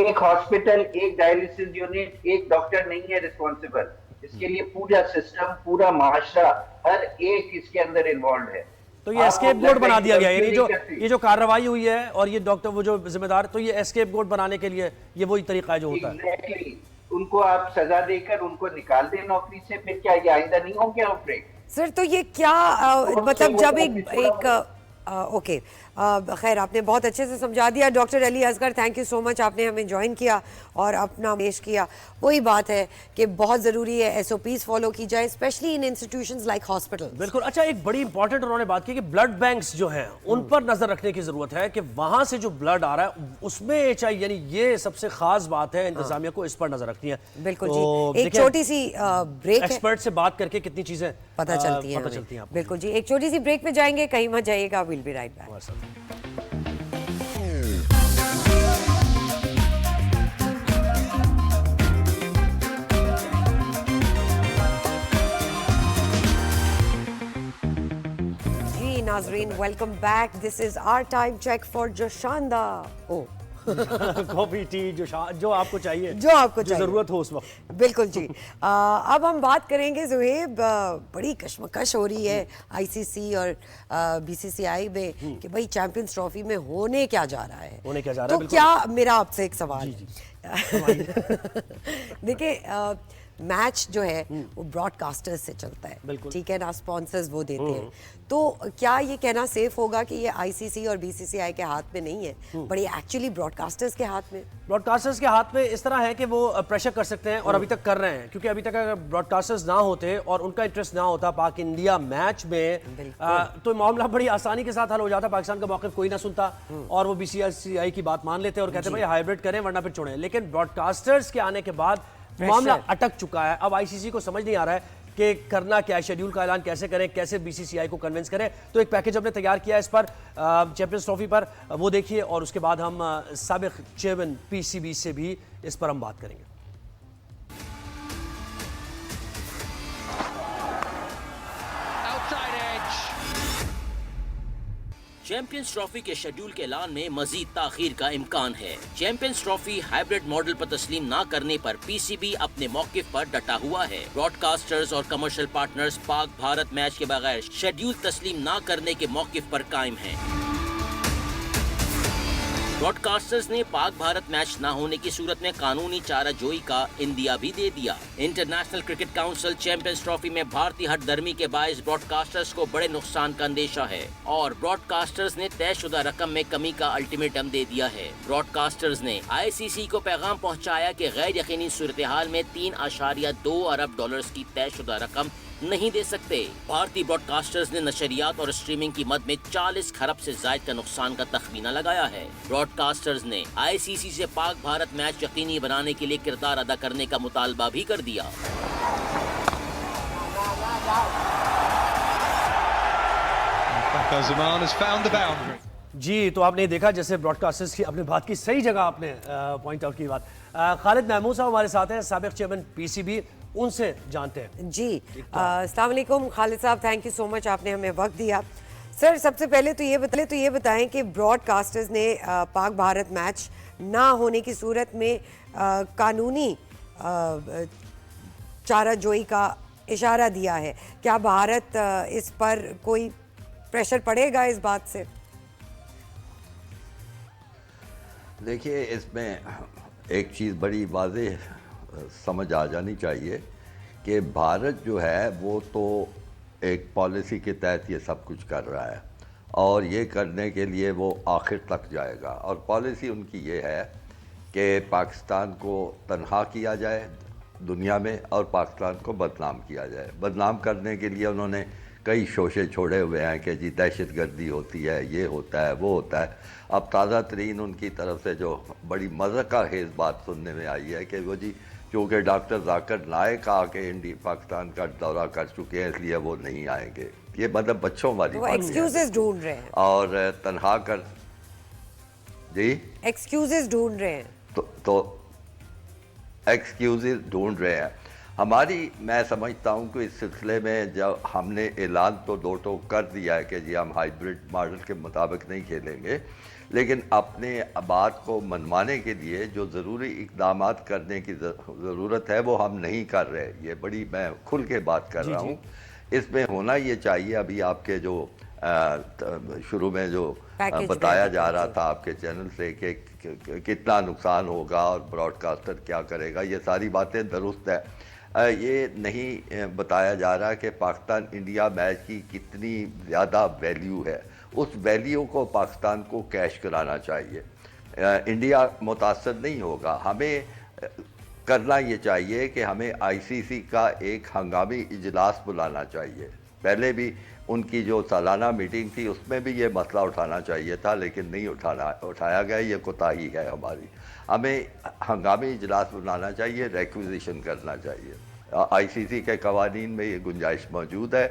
S8: एक हॉस्पिटल, एक डायलिसिस यूनिट, एक डॉक्टर नहीं है रिस्पॉन्सिबल, इसके लिए पूरा सिस्टम, पूरा माशरा, हर एक इसके अंदर इन्वॉल्व है।
S2: तो ये एस्केप बोर्ड बना दिया गया है, यानी ये जो कार्रवाई हुई है और ये डॉक्टर वो जो जिम्मेदार, तो ये एस्केप बोर्ड बनाने के लिए ये वही तरीका है जो होता है।
S8: उनको आप सजा देकर उनको निकाल दें नौकरी से, फिर क्या ये आइंदा नहीं होंगे ऑपरेट?
S1: सर तो ये क्या मतलब जब एक ओके, खैर आपने बहुत अच्छे से समझा दिया। Doctor Ali Asghar, thank you so much, आपने हमें ज्वाइन किया और अपना पेश किया। वही बात है कि बहुत ज़रूरी है SOPs फॉलो की जाए, specially in institutions like hospital.
S2: बिल्कुल। अच्छा, एक बड़ी इंपॉर्टेंट उन्होंने बात की कि ब्लड बैंक्स जो हैं उन पर नजर रखने की जरूरत है कि वहां से जो ब्लड आ रहा है उसमें HIV, यानी ये सबसे खास बात है, इंतजामिया को इस पर नजर रखनी है।
S1: बिल्कुल
S2: तो
S1: जी, एक छोटी सी ब्रेक है,
S2: एक्सपर्ट से बात करके कितनी चीजें
S1: पता चलती है। बिल्कुल जी, एक छोटी सी ब्रेक में जाएंगे, कहीं मत जाइएगा, विल बी राइट बैक। जी नाजरीन, welcome back. This is our time check for जोशानदा। ओ
S2: कॉफी, टी, जो आपको चाहिए,
S1: जो आपको चाहिए,
S2: जरूरत हो उस वक्त।
S1: बिल्कुल जी। अब हम बात करेंगे ज़ुहैब, बड़ी कश्मकश हो रही है ICC और BCCI में कि भाई चैंपियंस ट्रॉफी में होने क्या जा रहा है। तो क्या, मेरा आपसे एक सवाल है। देखिए, मैच जो है वो ब्रॉडकास्टर्स से चलता है, ठीक है ना, स्पॉन्सर्स वो देते हैं, तो क्या ये कहना सेफ होगा कि ये ICC और BCCI के हाथ में नहीं है, बड़ी एक्चुअली ब्रॉडकास्टर्स के हाथ में?
S2: ब्रॉडकास्टर्स के हाथ में इस तरह है कि वो प्रेशर कर सकते हैं और अभी तक कर रहे हैं, क्योंकि अभी तक अगर ब्रॉडकास्टर्स ना होते और उनका इंटरेस्ट ना होता पाक इंडिया मैच में, तो मामला बड़ी आसानी के साथ हल हो जाता। पाकिस्तान का मौक़िफ़ कोई ना सुनता और वो BCCI की बात मान लेते और कहते भाई हाइब्रिड करें वरना फिर छोड़ें। लेकिन ब्रॉडकास्टर्स के आने के बाद मामला अटक चुका है। अब ICC को समझ नहीं आ रहा है कि करना क्या है, शेड्यूल का ऐलान कैसे करें, कैसे BCCI को कन्विंस करें। तो एक पैकेज हमने तैयार किया है इस पर, चैंपियंस ट्रॉफी पर, वो देखिए, और उसके बाद हम साबिक चेयरमैन PCB से भी इस पर हम बात करेंगे।
S9: चैंपियंस ट्रॉफी के शेड्यूल के ऐलान में मजीद ताखीर का इम्कान है। चैंपियंस ट्रॉफी हाइब्रिड मॉडल पर तस्लीम न करने पर PCB अपने मौकिफ पर डटा हुआ है। ब्रॉडकास्टर्स और commercial partners Pak Bharat match के बगैर शेड्यूल तस्लीम न करने के मौकिफ पर कायम हैं। ब्रॉडकास्टर्स ने पाक भारत मैच न होने की सूरत में कानूनी चाराजोई का इंदिया भी दे दिया। International cricket council champions trophy में भारतीय हठधर्मी के बायस ब्रॉडकास्टर्स को बड़े नुकसान का अंदेशा है और ब्रॉडकास्टर्स ने तयशुदा रकम में कमी का अल्टीमेटम दे दिया है। ब्रॉडकास्टर्स ने ICC को पैगाम पहुंचाया कि गैर यकीनी सूरत हाल में $3.2 अरब की तयशुदा रकम नहीं दे सकते। भारतीय ब्रॉडकास्टर्स ने नशरियात और स्ट्रीमिंग की मद में 40 खरब से जायद का नुकसान का तखमीना लगाया है। ब्रॉडकास्टर्स ने ICC से पाक भारत मैच यकीनी बनाने के लिए किरदार अदा करने का मुतालबा भी कर दिया।
S2: जी, तो आपने देखा जैसे ब्रॉडकास्टर्स की अपने बात की सही जगह आपने पॉइंट आउट की बात। खालिद महमूद साहब हमारे साथ हैं, साबिक चेयरमैन PCB, उनसे जानते हैं। जी,
S1: अस्सलाम वालेकुम खालिद साहब, थैंक यू सो मच, आपने हमें वक्त दिया। सर, सबसे पहले तो ये बताएं कि ब्रॉडकास्टर्स ने पाक भारत मैच ना होने की सूरत में कानूनी चाराजोई का इशारा दिया है। क्या भारत इस पर कोई प्रेशर पड़ेगा इस बात से?
S10: देखिए, इसमें एक चीज़ बड़ी वाज़ेह समझ आ जानी चाहिए कि भारत जो है वो तो एक पॉलिसी के तहत ये सब कुछ कर रहा है और ये करने के लिए वो आखिर तक जाएगा। और पॉलिसी उनकी ये है कि पाकिस्तान को तनहा किया जाए दुनिया में और पाकिस्तान को बदनाम किया जाए। बदनाम करने के लिए उन्होंने कई शोशे छोड़े हुए हैं कि जी दहशतगर्दी होती है, ये होता है, वो होता है। अब ताज़ा तरीन उनकी तरफ से जो बड़ी मज़ाक़ खेज़ बात सुनने में आई है कि वो जी चूँकि डॉक्टर जाकिर नाइक आके इंडिया पाकिस्तान का दौरा कर चुके हैं इसलिए वो नहीं आएंगे। ये मतलब बच्चों वाली
S1: वो एक्सक्यूजेस ढूंढ रहे हैं
S10: और तनहा कर जी
S1: एक्सक्यूजेस ढूंढ रहे हैं
S10: तो एक्सक्यूजेस ढूंढ रहे हैं। मैं समझता हूँ कि इस सिलसिले में जब हमने ऐलान तो दो टोक कर दिया है कि जी हम हाइब्रिड मॉडल के मुताबिक नहीं खेलेंगे, लेकिन अपने बात को मनवाने के लिए जो ज़रूरी इक़दाम करने की ज़रूरत है वो हम नहीं कर रहे। ये बड़ी मैं खुल के बात कर रहा हूँ। इसमें होना ये चाहिए, अभी आपके जो शुरू में जो बताया जा रहा था आपके चैनल से कि कितना नुकसान होगा और ब्रॉडकास्टर क्या करेगा, ये सारी बातें दुरुस्त है। ये नहीं बताया जा रहा कि पाकिस्तान इंडिया मैच की कितनी ज़्यादा वैल्यू है। उस वैल्यू को पाकिस्तान को कैश कराना चाहिए। इंडिया मुतासर नहीं होगा। हमें करना ये चाहिए कि हमें आईसीसी का एक हंगामी इजलास बुलाना चाहिए। पहले भी उनकी जो सालाना मीटिंग थी उसमें भी ये मसला उठाना चाहिए था, लेकिन नहीं उठाया गया। ये कोताही है हमारी। हमें हंगामी इजलास बुलाना चाहिए, रिक्विजिशन करना चाहिए। आईसीसी के कवानीन में ये गुंजाइश मौजूद है।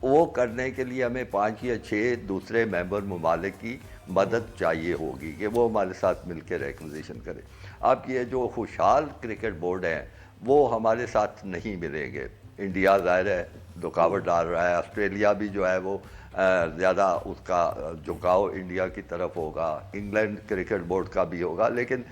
S10: वो करने के लिए हमें 5 या 6 दूसरे मेंबर ममालिक की मदद चाहिए होगी कि वो हमारे साथ मिलकर रिक्विजिशन करें। अब ये जो खुशहाल क्रिकेट बोर्ड है वो हमारे साथ नहीं मिलेंगे। इंडिया ज़ाहिर है रुकावट डाल रहा है। ऑस्ट्रेलिया भी जो है वो ज़्यादा उसका झुकाव इंडिया की तरफ होगा। इंग्लैंड क्रिकेट बोर्ड का भी होगा, लेकिन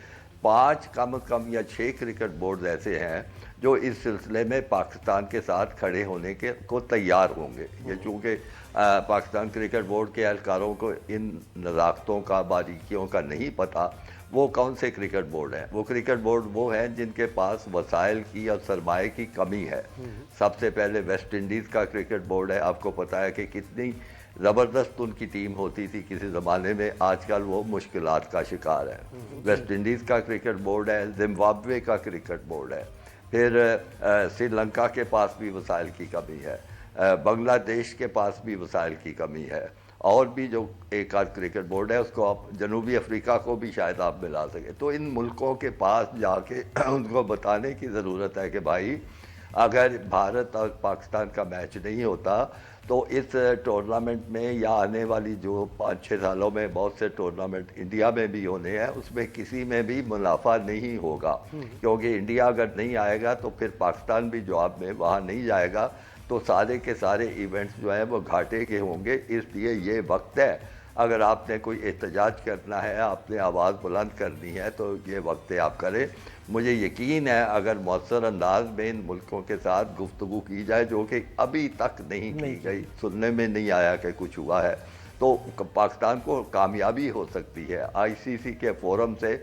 S10: 5 कम से कम या 6 क्रिकेट बोर्ड ऐसे हैं जो इस सिलसिले में पाकिस्तान के साथ खड़े होने के को तैयार होंगे। ये चूँकि पाकिस्तान क्रिकेट बोर्ड के एहलकारों को इन नज़ाकतों का, बारीकियों का नहीं पता। वो कौन से क्रिकेट बोर्ड हैं? वो क्रिकेट बोर्ड वो हैं जिनके पास वसाइल की और सरमाए की कमी है। सबसे पहले वेस्ट इंडीज़ का क्रिकेट बोर्ड है। आपको पता है कि कितनी ज़बरदस्त उनकी टीम होती थी किसी ज़माने में, आजकल वो मुश्किलात का शिकार है। वेस्ट इंडीज़ का क्रिकेट बोर्ड है, जिम्बाब्वे का क्रिकेट बोर्ड है, फिर श्रीलंका के पास भी वसाइल की कमी है, बांग्लादेश के पास भी वसाइल की कमी है, और भी जो एक आध क्रिकेट बोर्ड है उसको आप जनूबी अफ्रीका को भी शायद आप मिला सकें। तो इन मुल्कों के पास जाके उनको बताने की ज़रूरत है कि भाई अगर भारत और पाकिस्तान का मैच नहीं होता तो इस टूर्नामेंट में या आने वाली जो 5-6 सालों में बहुत से टूर्नामेंट इंडिया में भी होने हैं उसमें किसी में भी मुनाफा नहीं होगा। क्योंकि इंडिया अगर नहीं आएगा तो फिर पाकिस्तान भी जवाब में वहाँ नहीं जाएगा, तो सारे के सारे इवेंट्स जो हैं वो घाटे के होंगे। इसलिए ये वक्त है, अगर आपने कोई एहतजाज करना है, आपने आवाज़ बुलंद करनी है, तो ये वक्त है आप करें। मुझे यकीन है अगर मौसर अंदाज में इन मुल्कों के साथ गुफ्तगू की जाए, जो कि अभी तक नहीं की गई, सुनने में नहीं आया कि कुछ हुआ है, तो पाकिस्तान को कामयाबी हो सकती है। आईसीसी के फोरम से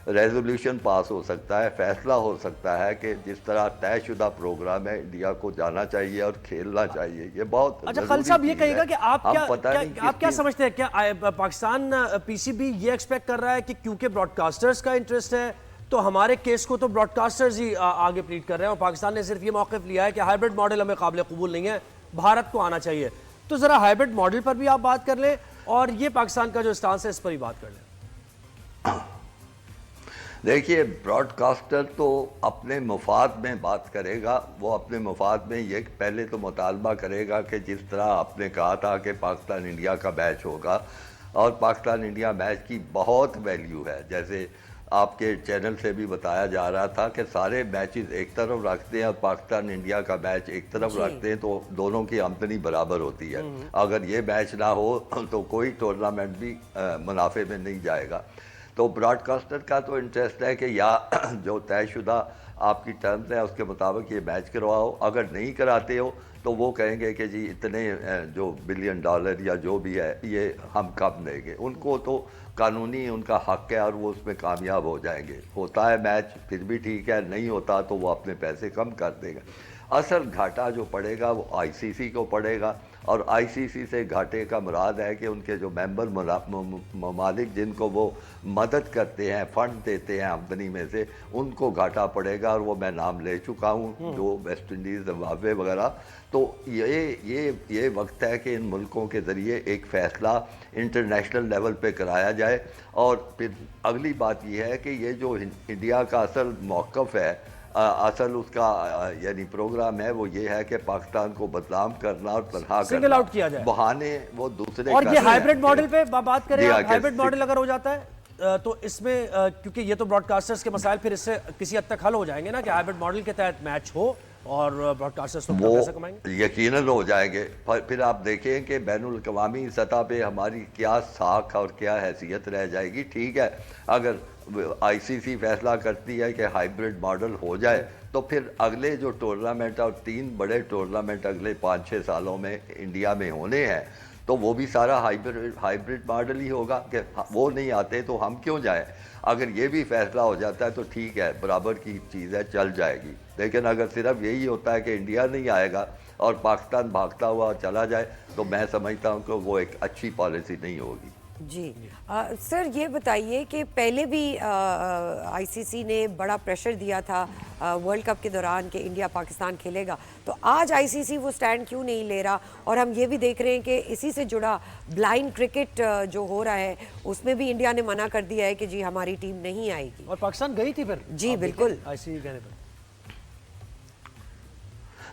S10: रेजोल्यूशन पास हो सकता है, फैसला हो सकता है कि जिस तरह तयशुदा प्रोग्राम है इंडिया को जाना चाहिए और खेलना चाहिए। ये बहुत
S2: अच्छा, खालिद साहब ये कहिएगा कि आप क्या समझते हैं, क्या पाकिस्तान पीसीबी ये एक्सपेक्ट कर रहा है कि क्योंकि ब्रॉडकास्टर्स का इंटरेस्ट है तो हमारे केस को तो ब्रॉडकास्टर्स ही आगे प्लीड कर रहे हैं, और पाकिस्तान ने सिर्फ ये मौक़िफ़ लिया है कि हाइब्रिड मॉडल हमें काबिल कबूल नहीं है, भारत को आना चाहिए। तो ज़रा हाइब्रिड मॉडल पर भी आप बात कर लें और ये पाकिस्तान का जो स्टांस है इस पर ही बात कर लें।
S10: देखिए, ब्रॉडकास्टर तो अपने मुफाद में बात करेगा। वो अपने मुफाद में ये पहले तो मुतालबा करेगा कि जिस तरह आपने कहा था कि पाकिस्तान इंडिया का मैच होगा, और पाकिस्तान इंडिया मैच की बहुत वैल्यू है। जैसे आपके चैनल से भी बताया जा रहा था कि सारे मैचेस एक तरफ रखते हैं और पाकिस्तान इंडिया का मैच एक तरफ रखते हैं, तो दोनों की आमदनी बराबर होती है। अगर ये मैच ना हो तो कोई टूर्नामेंट भी मुनाफे में नहीं जाएगा। तो ब्रॉडकास्टर का तो इंटरेस्ट है कि या जो तयशुदा आपकी टर्म्स हैं उसके मुताबिक ये मैच करवाओ। अगर नहीं कराते हो तो वो कहेंगे कि जी इतने जो $1 बिलियन या जो भी है ये हम कब देंगे। उनको तो कानूनी उनका हक है और वो उसमें कामयाब हो जाएंगे। होता है मैच फिर भी ठीक है, नहीं होता तो वो अपने पैसे कम कर देगा। असल घाटा जो पड़ेगा वो आईसीसी को पड़ेगा, और आईसीसी से घाटे का मुराद है कि उनके जो मेंबर ममालिक जिनको वो मदद करते हैं, फंड देते हैं आमदनी में से, उनको घाटा पड़ेगा। और वो मैं नाम ले चुका हूँ, जो वेस्ट इंडीज़, जिम्बाब्वे वगैरह। तो ये वक्त है कि इन मुल्कों के ज़रिए एक फ़ैसला इंटरनेशनल लेवल पे कराया जाए। और फिर अगली बात यह है कि ये जो इंडिया का असल मौक़िफ़ है, असल उसका यानी प्रोग्राम है, वो ये है कि पाकिस्तान को बदनाम करना और तनहा
S2: सिंगल आउट किया जाए,
S10: बहाने वो दूसरे।
S2: और ये हाइब्रिड मॉडल पे बात करें, हाइब्रिड मॉडल अगर हो जाता है तो इसमें क्योंकि ये तो ब्रॉडकास्टर्स के मसाइल फिर इससे किसी हद तक हल हो जाएंगे ना, कि हाइब्रिड मॉडल के तहत मैच हो और ब्रॉडकास्टर्स तो पैसा कमाएंगे।
S10: यकीनन हो जाएंगे। फिर आप देखें कि बैनुल अवामी सतह पे हमारी क्या साख और क्या हैसियत रह जाएगी। ठीक है, अगर आईसीसी फैसला करती है कि हाइब्रिड मॉडल हो जाए तो फिर अगले जो टूर्नामेंट और 3 बड़े टूर्नामेंट अगले 5-6 सालों में इंडिया में होने हैं तो वो भी सारा हाइब्रिड मॉडल ही होगा। कि वो नहीं आते तो हम क्यों जाएं। अगर ये भी फैसला हो जाता है तो ठीक है, बराबर की चीज़ है, चल जाएगी। लेकिन अगर सिर्फ यही होता है कि इंडिया नहीं आएगा और पाकिस्तान भागता हुआ चला जाए तो मैं समझता हूँ कि वो एक अच्छी पॉलिसी नहीं होगी।
S1: जी सर, ये बताइए कि पहले भी आईसीसी ने बड़ा प्रेशर दिया था वर्ल्ड कप के दौरान कि इंडिया पाकिस्तान खेलेगा, तो आज आईसीसी वो स्टैंड क्यों नहीं ले रहा? और हम ये भी देख रहे हैं कि इसी से जुड़ा ब्लाइंड क्रिकेट जो हो रहा है उसमें भी इंडिया ने मना कर दिया है कि जी हमारी टीम नहीं आएगी,
S2: और पाकिस्तान गई थी फिर।
S1: जी बिल्कुल,
S2: आईसीसी कहने पर।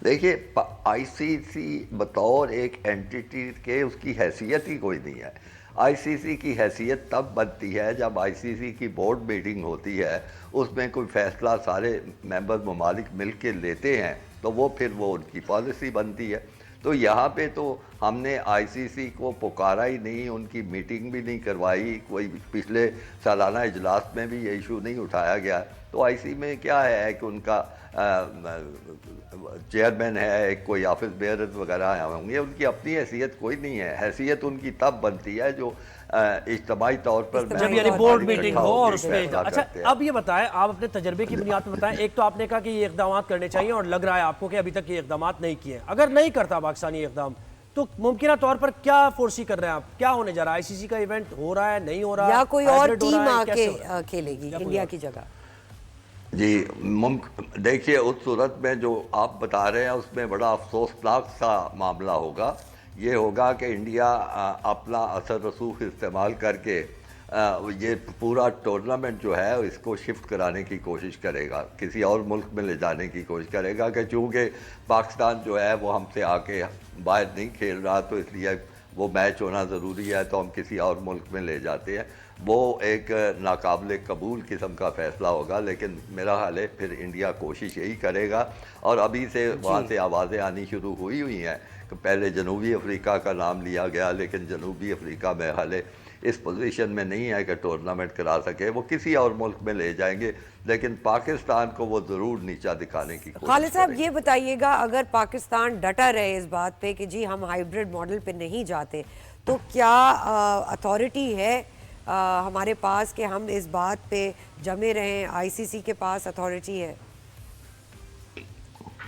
S10: देखिए, आईसीसी बतौर एक एंटिटी के उसकी हैसियत ही कोई नहीं है। आईसीसी की हैसियत तब बनती है जब आईसीसी की बोर्ड मीटिंग होती है, उसमें कोई फ़ैसला सारे मेंबर ममालिक मिल के लेते हैं तो वो फिर वो उनकी पॉलिसी बनती है। तो यहाँ पे तो हमने आईसीसी को पुकारा ही नहीं, उनकी मीटिंग भी नहीं करवाई, कोई पिछले सालाना इजलास में भी ये इशू नहीं उठाया गया। तो आईसीसी में क्या है कि उनका चेयरमैन है, कोई ऑफिस बेयरर्स वगैरह होंगे, उनकी अपनी हैसियत कोई नहीं है। हैसियत उनकी तब बनती है जो इज्तिमाई तौर पर
S2: जब यानी बोर्ड मीटिंग हो और उसमें। अच्छा, अब ये बताएं, आप अपने तजर्बे की बुनियाद पर बताएं, एक तो आपने कहा कि ये इकदाम करने चाहिए और लग रहा है आपको कि अभी तक ये इकदाम नहीं किए। अगर नहीं करता पाकिस्तानी इकदाम तो मुमकिन तौर पर क्या फोर्सी कर रहे हैं आप? क्या होने जा रहा है? आईसीसी का इवेंट हो रहा है, नहीं हो रहा,
S1: या कोई और टीम आके खेलेगी इंडिया की जगह?
S10: जी देखिए, उस सूरत में जो आप बता रहे हैं उसमें बड़ा अफसोसनाक सा मामला होगा। ये होगा कि इंडिया अपना असर रसूख इस्तेमाल करके ये पूरा टूर्नामेंट जो है इसको शिफ्ट कराने की कोशिश करेगा, किसी और मुल्क में ले जाने की कोशिश करेगा कि चूँकि पाकिस्तान जो है वो हमसे आके बाहर नहीं खेल रहा तो इसलिए वो मैच होना ज़रूरी है, तो हम किसी और मुल्क में ले जाते हैं। वो एक नाकाबिल कबूल किस्म का फ़ैसला होगा। लेकिन मेरा ख्याल है फिर इंडिया कोशिश यही करेगा, और अभी से वहाँ से आवाज़ें आनी शुरू हुई हैं कि पहले जनूबी अफ्रीका का नाम लिया गया, लेकिन जनूबी अफ्रीका में हाल इस पोजीशन में नहीं है कि टूर्नामेंट करा सके, वो किसी और मुल्क में ले जाएंगे, लेकिन पाकिस्तान को वो ज़रूर नीचा दिखाने की कोशिश।
S1: खालिद साहब ये बताइएगा, अगर पाकिस्तान डटा रहे इस बात पे कि जी हम हाइब्रिड मॉडल पे नहीं जाते, तो क्या अथॉरिटी है हमारे पास कि हम इस बात पे जमे रहें? आईसीसी के पास अथॉरिटी है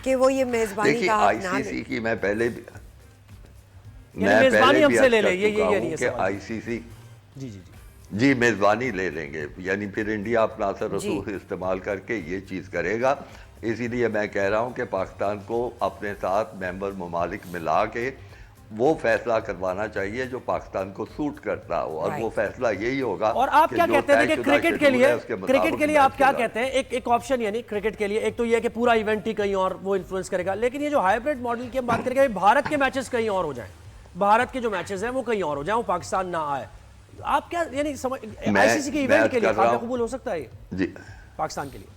S1: कि वो ये मेजबानी का हक ना
S10: आईसीसी की मैं पहले भी
S2: हमसे ले ले, ये
S10: आईसीसी जी मेज़बानी ले लेंगे, यानी फिर इंडिया अपना असर रसूख इस्तेमाल करके ये चीज़ करेगा। इसीलिए मैं कह रहा हूँ कि पाकिस्तान को अपने साथ मेंबर ममालिक मिला के वो फैसला करवाना चाहिए जो पाकिस्तान को सूट करता हो, और वो फैसला यही होगा।
S2: और आप क्या कहते हैं कि क्रिकेट के लिए आप क्या कहते हैं? एक ऑप्शन यानी क्रिकेट के लिए एक तो ये है कि पूरा इवेंट ही कहीं और वो इन्फ्लुएंस करेगा, लेकिन ये जो हाइब्रिड मॉडल की हम बात करेंगे, भारत के मैचेस कहीं और हो जाएं, भारत के जो मैचेस हैं वो कहीं और हो जाएं, वो पाकिस्तान ना आए। आप क्या यानी आईसीसी के इवेंट के लिए काबिल कबूल हो सकता है जी पाकिस्तान के लिए?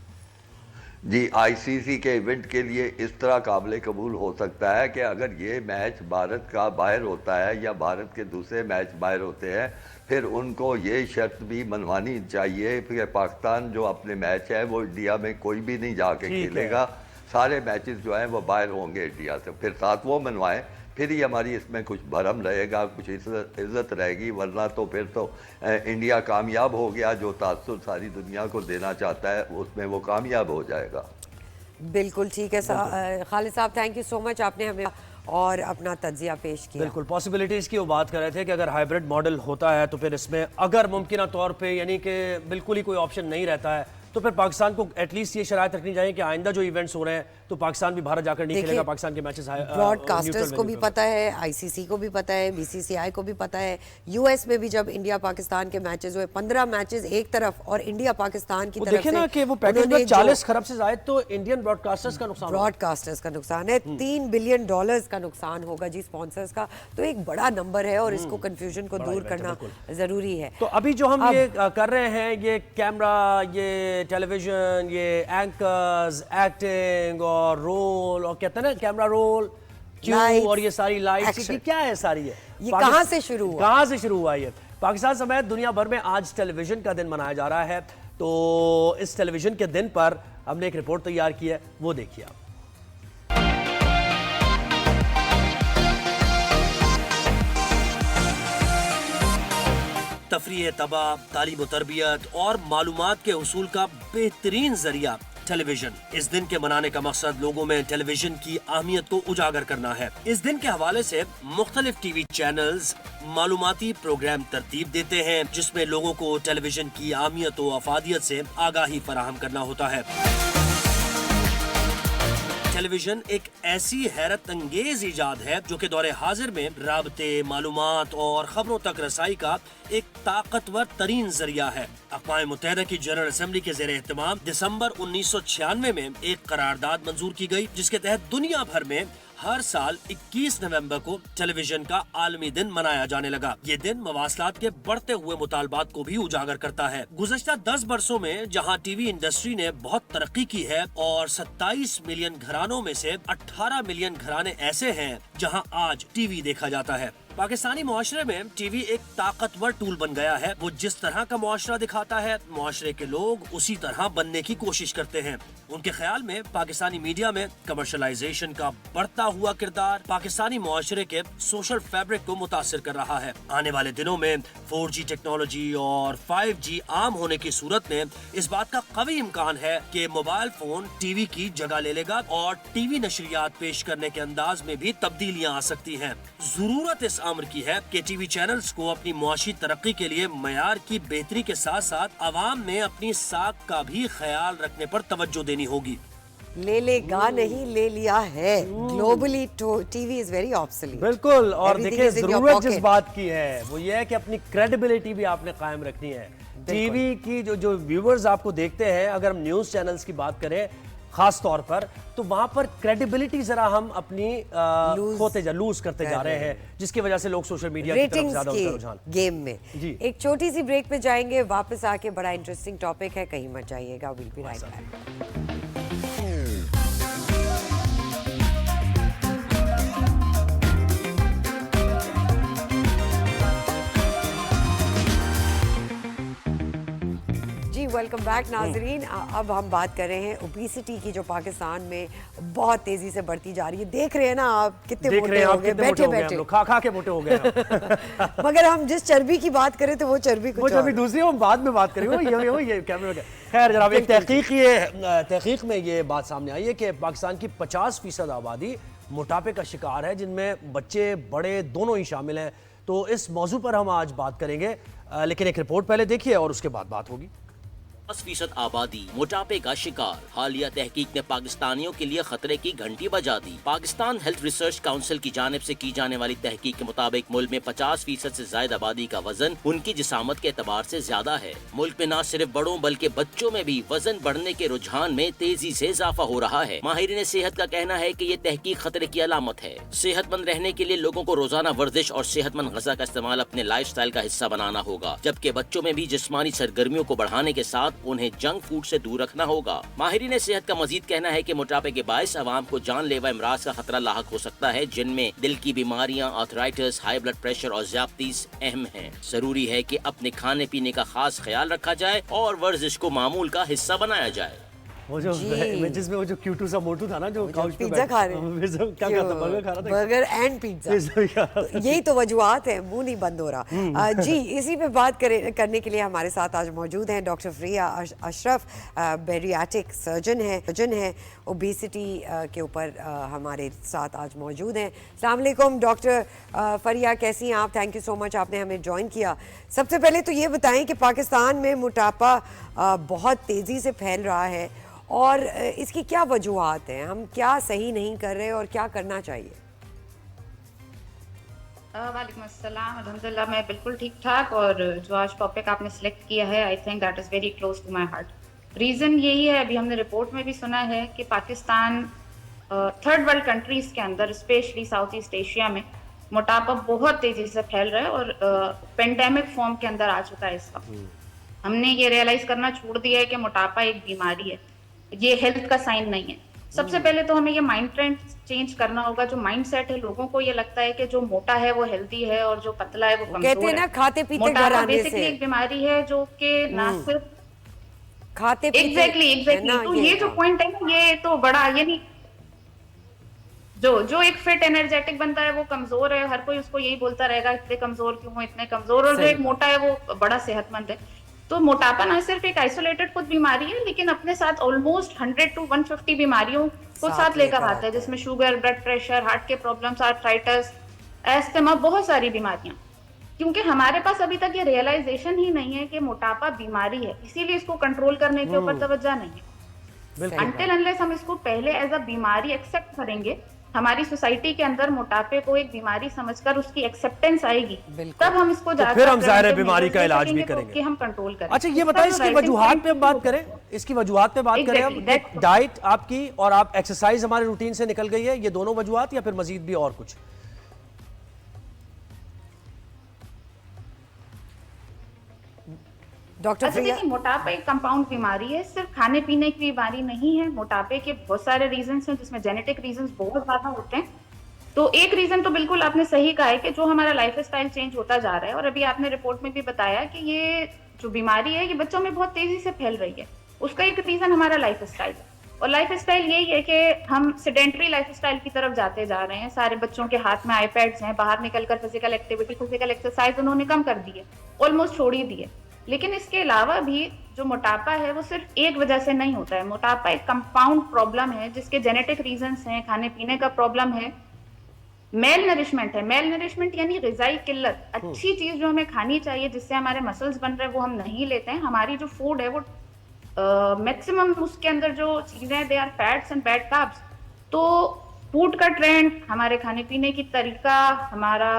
S10: जी, आईसीसी के इवेंट के लिए इस तरह काबिल कबूल हो सकता है कि अगर ये मैच भारत का बाहर होता है या भारत के दूसरे मैच बाहर होते हैं, फिर उनको ये शर्त भी मनवानी चाहिए कि पाकिस्तान जो अपने मैच है वो इंडिया में कोई भी नहीं जाके खेलेगा, सारे मैचेस जो हैं वो बाहर होंगे इंडिया से, फिर साथ वो मनवाएं, फिर ही हमारी इसमें कुछ भरम रहेगा, कुछ इज्जत रहेगी, वरना तो फिर तो इंडिया कामयाब हो गया, जो तासुर सारी दुनिया को देना चाहता है उसमें वो कामयाब हो जाएगा।
S1: बिल्कुल ठीक है खालिद साहब, थैंक यू सो मच, आपने हमें और अपना तज्जिया पेश किया।
S2: बिल्कुल, पॉसिबिलिटीज़ की वो बात कर रहे थे कि अगर हाइब्रिड मॉडल होता है तो फिर इसमें अगर मुमकिन तौर पे यानी कि बिल्कुल ही कोई ऑप्शन नहीं रहता है तो फिर पाकिस्तान को एटलीस्ट ये शरायत रखनी चाहिए कि आइंदा जो इवेंट्स हो रहे हैं तो पाकिस्तान भी भारत जाकर नहीं खेलेगा, पाकिस्तान के मैचेस
S1: ब्रॉडकास्टर्स को भी पता है, आईसीसी को भी पता है, बीसीसीआई को भी पता है, यूएस में भी जब इंडिया पाकिस्तान के मैचेस हुए 15 मैचेस एक तरफ और इंडिया पाकिस्तान की तरफ
S2: देखे ना कि वो पैकेज में 40 खरब से ज्यादा तो इंडियन ब्रॉडकास्टर्स का नुकसान है, $3 बिलियन का नुकसान होगा जी स्पॉन्सर्स का, तो एक बड़ा नंबर है और इसको कंफ्यूजन को दूर करना जरूरी है। तो अभी जो हम ये कर रहे हैं, ये कैमरा, ये टेलीविजन, ये एंकर्स, एक्टिंग और रोल और कहते हैं ना कैमरा रोल क्यों और ये सारी लाइट्स क्या है सारी
S1: ये कहां से शुरू हुआ?
S2: कहां से शुरू हुआ? ये पाकिस्तान समेत दुनिया भर में आज टेलीविजन का दिन मनाया जा रहा है, तो इस टेलीविजन के दिन पर हमने एक रिपोर्ट तैयार की है, वो देखिए आप। तफरीह तबाह, तालीम तरबियत और मालूमात के हुसूल का बेहतरीन जरिया टेलीविजन। इस दिन के मनाने का मकसद लोगों में टेलीविजन की अहमियत को उजागर करना है। इस दिन के हवाले से मुख्तलिफ टीवी चैनल्स मालूमाती प्रोग्राम तरतीब देते हैं जिसमें लोगों को टेलीविजन की अहमियत व अफादियत से आगाही फराहम करना होता है। टेलीविजन एक ऐसी हैरत अंगेज इजाद है जो कि दौरे हाजिर में राबते, मालूमात और खबरों तक रसाई का एक ताकतवर तरीन जरिया है। अक़वाम मुत्तहिदा की जनरल असेंबली के ज़ेरे एहतमाम दिसंबर 1996 में एक करारदाद मंजूर की गई जिसके तहत दुनिया भर में हर साल 21 नवंबर को टेलीविजन का आलमी दिन मनाया जाने लगा। ये दिन मवासलात के बढ़ते हुए मुतालबात को भी उजागर करता है। गुज़श्ता 10 बरसों में जहां टीवी इंडस्ट्री ने बहुत तरक्की की है और 27 मिलियन घरानों में से 18 मिलियन घराने ऐसे हैं जहां आज टीवी देखा जाता है। पाकिस्तानी मुआशरे में टीवी एक ताकतवर टूल बन गया है। वो जिस तरह का मुआशरा दिखाता है, मुआशरे के लोग उसी तरह बनने की कोशिश करते हैं। उनके ख्याल में पाकिस्तानी मीडिया में कमर्शलाइजेशन का बढ़ता हुआ किरदार पाकिस्तानी मुआशरे के सोशल फैब्रिक को मुतासिर कर रहा है। आने वाले दिनों में 4G टेक्नोलॉजी और 5G आम होने की सूरत में इस बात का कवी इम्कान है कि मोबाइल फोन टीवी की जगह ले लेगा और टीवी नशरियात पेश करने के अंदाज में भी तब्दीलियां आ सकती हैं। जरूरत इस अमर की है कि टीवी चैनल्स को अपनी मुआशी तरक्की के लिए मयार की बेहतरी के साथ साथ आवाम में अपनी साख का भी ख्याल रखने पर तवज्जो देनी होगी।
S1: ले लेगा नहीं, ले लिया है। Globally TV is very obsolete.
S2: बिल्कुल, और देखिए जरूरत जिस बात की है वो ये है कि अपनी क्रेडिबिलिटी भी आपने कायम रखनी है। टीवी की जो व्यूअर्स आपको देखते हैं, अगर हम न्यूज चैनल्स की बात करें खास तौर पर, तो वहां पर क्रेडिबिलिटी जरा हम अपनी लूज करते जा रहे हैं, जिसकी वजह से लोग सोशल मीडिया की तरफ ज्यादा रुझान
S1: गेम में जी। एक छोटी सी ब्रेक पे जाएंगे, वापस आके बड़ा इंटरेस्टिंग टॉपिक है, कहीं मत जाइएगा। Will be right back. Welcome back नाजरीन। अब हम बात कर रहे हैं ओबेसिटी की जो पाकिस्तान में बहुत तेजी से बढ़ती जा रही है। देख रहे हैं ना आप कितने मोटे हो गए, बैठे बैठे
S2: खा के मोटे हो गए
S1: मगर हम जिस चर्बी की बात करें तो वो चर्बी
S2: दूसरी हम बाद में बात करेंगे ये कैमरे में। खैर जनाब, एक तहकीक में ये बात सामने आई है कि पाकिस्तान की 50% आबादी मोटापे का शिकार है, जिनमें बच्चे बड़े दोनों ही शामिल हैं। तो इस मौजू पर हम आज बात करेंगे, लेकिन एक रिपोर्ट पहले देखिए और उसके बाद बात होगी।
S9: 50% आबादी मोटापे का शिकार। हालिया तहकीक ने पाकिस्तानियों के लिए खतरे की घंटी बजा दी। पाकिस्तान हेल्थ रिसर्च काउंसिल की जानिब से की जाने वाली तहकीक के मुताबिक मुल्क में 50% से ज्यादा आबादी का वजन उनकी जिसामत के एतबार से ज्यादा है। मुल्क में न सिर्फ बड़ों बल्कि बच्चों में भी वजन बढ़ने के रुझान में तेजी से इजाफा हो रहा है। माहिरीन सेहत का कहना है कि ये तहकीक खतरे की अलामत है। सेहतमंद रहने के लिए लोगों को रोजाना वर्जिश और सेहतमंद ग़िज़ा का इस्तेमाल अपने लाइफस्टाइल का हिस्सा बनाना होगा, जबकि बच्चों में भी जिस्मानी सरगर्मियों को बढ़ाने के साथ उन्हें जंक फूड से दूर रखना होगा। माहिरीन सेहत का मजीद कहना है कि मोटापे के बायस आवाम को जानलेवा अमराज का खतरा लाहक हो सकता है, जिनमें दिल की बीमारियां, आर्थराइटिस, हाई ब्लड प्रेशर और ज़्यादतीस अहम हैं। जरूरी है कि अपने खाने पीने का खास ख्याल रखा जाए और वर्जिश को मामूल का हिस्सा बनाया जाए।
S2: वो जो इमेजेस में वो जो क्यूटू सा मोटू था ना, जो काउच पे
S1: पिज्जा खा रहे हैं,
S2: क्या था, बर्गर खा रहा था,
S1: बर्गर एंड पिज्जा। तो यही तो वजूहात है, मुंह नहीं बंद हो रहा। जी, इसी पे बात करने के लिए हमारे साथ आज मौजूद हैं doctor Freya Ashraf, bariatric surgeon है, ओबेसिटी के ऊपर हमारे साथ आज मौजूद हैं। अस्सलाम वालेकुम डॉक्टर फरिया, कैसी हैं आप? थैंक यू सो मच, आपने हमें ज्वाइन किया। सबसे पहले तो ये बताएं कि पाकिस्तान में मोटापा बहुत तेज़ी से फैल रहा है और इसकी क्या वजूहात हैं, हम क्या सही नहीं कर रहे और क्या करना चाहिए?
S11: वालेकुम अस्सलाम, अल्हम्दुलिल्लाह मैं बिल्कुल ठीक ठाक। और जो आज टॉपिक आपने सिलेक्ट किया है, I think that is very close to my heart. Reason यही है, अभी हमने रिपोर्ट में भी सुना है कि पाकिस्तान थर्ड वर्ल्ड कंट्रीज़ के अंदर, स्पेशली साउथ ईस्ट एशिया में मोटापा बहुत तेज़ी से फैल रहा है और पेंडेमिक फॉर्म के अंदर आ चुका है इस वक्त। हमने ये रियलाइज़ करना छोड़ दिया है कि मोटापा एक बीमारी है, ये हेल्थ का साइन नहीं है। सबसे पहले तो हमें ये माइंड ट्रेंड चेंज करना होगा। जो माइंडसेट है, लोगों को ये लगता है कि जो मोटा है वो हेल्दी है और जो पतला है वो कमजोर है।
S1: कहते हैं ना, खाते पीते घर आने से।
S11: बेसिकली एक बीमारी है जो कि ना सिर्फ
S1: खाते पीते
S11: एग्जैक्टली तो ये जो पॉइंट है ना, ये तो बड़ा, ये नहीं, जो एक फिट एनर्जेटिक बंदा है वो कमजोर है, हर कोई उसको यही बोलता रहेगा इतने कमजोर क्यों हो, इतने कमजोर। और जो एक मोटा है वो बड़ा सेहतमंद है। तो मोटापा ना सिर्फ एक आइसोलेटेड खुद बीमारी है, लेकिन अपने साथ ऑलमोस्ट 100 to 150 बीमारियों को साथ लेकर आता है, जिसमें शुगर, ब्लड प्रेशर, हार्ट के प्रॉब्लम्स, आर्थराइटिस, एस्थमा, बहुत सारी बीमारियां। क्योंकि हमारे पास अभी तक ये रियलाइजेशन ही नहीं है कि मोटापा बीमारी है, इसीलिए इसको कंट्रोल करने के ऊपर तवज्जो नहीं है। अनटिल अनलेस हम इसको पहले एज अ बीमारी एक्सेप्ट करेंगे, हमारी सोसाइटी के अंदर मोटापे को एक बीमारी समझकर उसकी एक्सेप्टेंस आएगी, तब हम इसको
S2: तो फिर हम ज़ाहिर है बीमारी का इलाज भी करेंगे,
S11: कि हम कंट्रोल करें।
S2: अच्छा, ये बताइए इसकी वजूहात पे हम बात करें, इसकी वजूहात पे बात करें अब। डाइट आपकी और आप एक्सरसाइज हमारे रूटीन से निकल गई है, ये दोनों वजूहात या फिर मजीद भी और कुछ?
S1: डॉक्टर फ्रिया,
S11: मोटापा एक कंपाउंड बीमारी है, सिर्फ खाने पीने की बीमारी नहीं है। मोटापे के बहुत सारे रीजंस हैं, जिसमें जेनेटिक रीजंस बहुत ज्यादा होते हैं। तो एक रीजन तो बिल्कुल आपने सही कहा है कि जो हमारा लाइफस्टाइल चेंज होता जा रहा है, और अभी आपने रिपोर्ट में भी बताया कि ये जो बीमारी है ये बच्चों में बहुत तेजी से फैल रही है। उसका एक रीजन हमारा लाइफस्टाइल है, और लाइफस्टाइल यही है कि हम सेडेंटरी लाइफस्टाइल की तरफ जाते जा रहे हैं। सारे बच्चों के हाथ में आईपैड्स हैं, बाहर निकलकर फिजिकल एक्टिविटी, फिजिकल एक्सरसाइज उन्होंने कम कर दी है, ऑलमोस्ट छोड़ ही दी है। लेकिन इसके अलावा भी जो मोटापा है वो सिर्फ एक वजह से नहीं होता है। मोटापा एक कंपाउंड प्रॉब्लम है जिसके जेनेटिक रीजंस हैं, खाने पीने का प्रॉब्लम है, मेल नरिशमेंट है। मेल नरिशमेंट यानी ग़िज़ाई किल्लत, अच्छी चीज जो हमें खानी चाहिए जिससे हमारे मसल्स बन रहे हैं वो हम नहीं लेते हैं। हमारी जो फूड है वो मैक्सिमम उसके अंदर जो चीजें they are fats and bad carbs. तो फूड का ट्रेंड, हमारे खाने पीने की तरीका, हमारा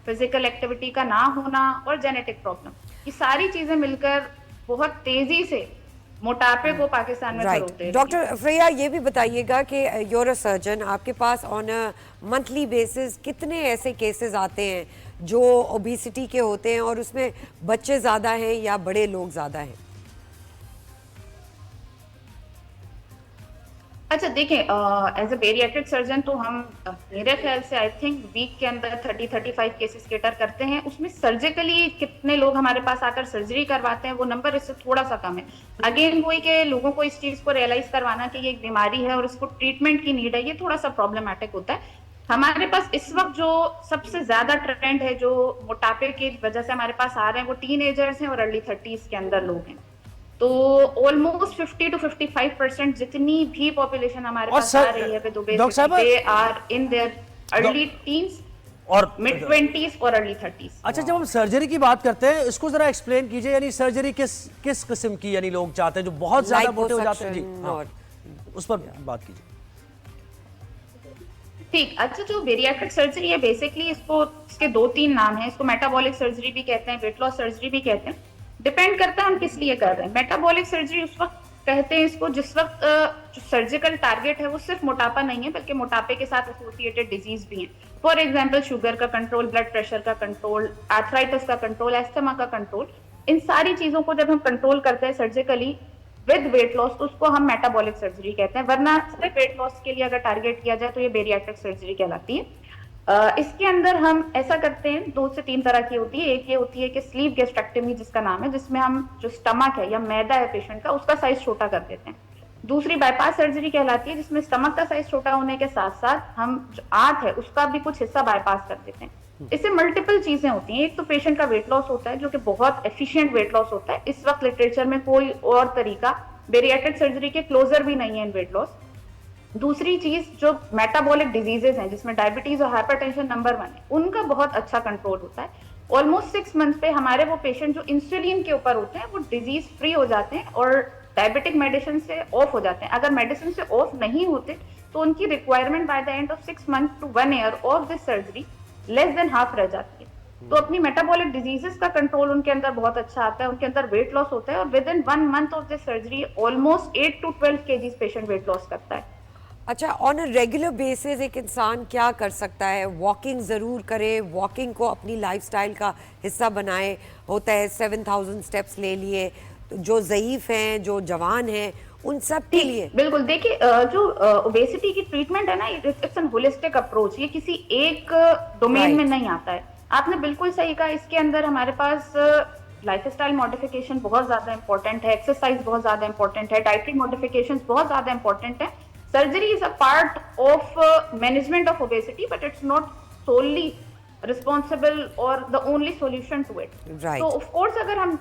S11: फिजिकल एक्टिविटी का ना होना और जेनेटिक प्रॉब्लम, ये सारी चीजें मिलकर बहुत तेजी से मोटापे को पाकिस्तान में फरोग दे।
S1: डॉक्टर फ्रिया, ये भी बताइएगा कि यूर अ सर्जन, आपके pass on a monthly basis कितने ऐसे केसेस आते हैं जो ओबेसिटी के होते हैं और उसमें बच्चे ज़्यादा हैं या बड़े लोग ज़्यादा हैं?
S11: अच्छा देखें, एज अ बेरियाट्रिक सर्जन तो हम मेरे ख्याल से आई थिंक वीक के अंदर 30-35 केसेस केटर करते हैं। उसमें सर्जिकली कितने लोग हमारे पास आकर सर्जरी करवाते हैं वो नंबर इससे थोड़ा सा कम है। अगेन वही कि लोगों को इस चीज को रियलाइज करवाना कि ये एक बीमारी है और इसको ट्रीटमेंट की नीड है, ये थोड़ा सा प्रॉब्लमैटिक होता है। हमारे पास इस वक्त जो सबसे ज्यादा ट्रेंड है जो मोटापे की वजह से हमारे पास आ रहे हैं वो टीनेजर्स हैं और अर्ली 30s के अंदर लोग हैं। तो ऑलमोस्ट 50 to 55% जितनी भी पॉपुलेशन हमारे पास आ रही है they are in their early teens
S2: और
S11: मिड 20s और अर्ली 30s।
S2: अच्छा, जब हम सर्जरी की बात करते हैं इसको जरा एक्सप्लेन कीजिए, यानी सर्जरी किस किस्म की यानी लोग चाहते हैं जो बहुत ज्यादा मोटे हो जाते हैं? जी हाँ, उस पर बात कीजिए।
S11: ठीक, अच्छा, जो बेरियाट्रिक सर्जरी है बेसिकली इसके 2-3 नाम हैं। इसको मेटाबॉलिक सर्जरी भी कहते हैं, वेट लॉस सर्जरी भी कहते हैं, डिपेंड करता है हम किस लिए कर रहे हैं। मेटाबॉलिक सर्जरी उस वक्त कहते हैं इसको जिस वक्त जो सर्जिकल टारगेट है वो सिर्फ मोटापा नहीं है बल्कि मोटापे के साथ एसोसिएटेड डिजीज भी हैं। फॉर एग्जांपल शुगर का कंट्रोल, ब्लड प्रेशर का कंट्रोल, आर्थराइटिस का कंट्रोल, एस्थमा का कंट्रोल। इन सारी चीजों को जब हम कंट्रोल करते हैं सर्जिकली विद वेट लॉस, तो उसको हम मेटाबॉलिक सर्जरी कहते हैं। वरना सिर्फ वेट लॉस के लिए अगर टारगेट किया जाए तो ये बेरियाट्रिक सर्जरी कहलाती है। इसके अंदर हम ऐसा करते हैं, 2 से 3 तरह की होती है। एक ये होती है कि स्लीव गैस्ट्रेक्टमी जिसका नाम है, जिसमें हम जो स्टमक है या मैदा है पेशेंट का, उसका साइज छोटा कर देते हैं। दूसरी बाईपास सर्जरी कहलाती है, जिसमें स्टमक का साइज छोटा होने के साथ साथ हम जो आंत है उसका भी कुछ हिस्सा बाईपास कर देते हैं। इससे मल्टीपल चीजें होती हैं। एक तो पेशेंट का वेट लॉस होता है जो कि बहुत एफिशिएंट वेट लॉस होता है। इस वक्त लिटरेचर में कोई और तरीका बेरियाट्रिक सर्जरी के क्लोजर भी नहीं है इन वेट लॉस। दूसरी चीज जो मेटाबॉलिक डिजीजेस हैं, जिसमें डायबिटीज और हाइपरटेंशन नंबर 1 है, उनका बहुत अच्छा कंट्रोल होता है। ऑलमोस्ट 6 मंथ पे हमारे वो पेशेंट जो इंसुलिन के ऊपर होते हैं वो डिजीज फ्री हो जाते हैं और डायबिटिक मेडिसिन से ऑफ हो जाते हैं। अगर मेडिसिन से ऑफ नहीं होते तो उनकी requirement by the end of 6 month to 1 year of this surgery less than half रह जाती है। तो अपनी मेटाबॉलिक डिजीजेस का कंट्रोल उनके अंदर बहुत अच्छा आता है, उनके अंदर वेट लॉस होता है और with in 1 month of this surgery almost 8 to 12 kg patient weight loss करता है।
S1: अच्छा, ऑन अ रेगुलर बेसिस एक इंसान क्या कर सकता है? वॉकिंग ज़रूर करे, वॉकिंग को अपनी लाइफस्टाइल का हिस्सा बनाए। होता है 7000 स्टेप्स ले लिए, तो जो ज़ईफ़ हैं, जो जवान हैं, उन सब के लिए
S11: बिल्कुल। देखिए, जो ओबेसिटी की ट्रीटमेंट है ना, इट्स एन होलिस्टिक अप्रोच। ये किसी एक डोमेन में नहीं आता है। आपने बिल्कुल सही कहा। इसके अंदर हमारे पास लाइफस्टाइल मॉडिफिकेशन बहुत ज्यादा इंपॉर्टेंट है, एक्सरसाइज बहुत ज्यादा इंपॉर्टेंट है, डाइटरी मॉडिफिकेशंस बहुत ज्यादा इंपॉर्टेंट है। Surgery is a part of management of obesity, but it's not solely responsible or the only solution to it. तो ऑफ कोर्स अगर हम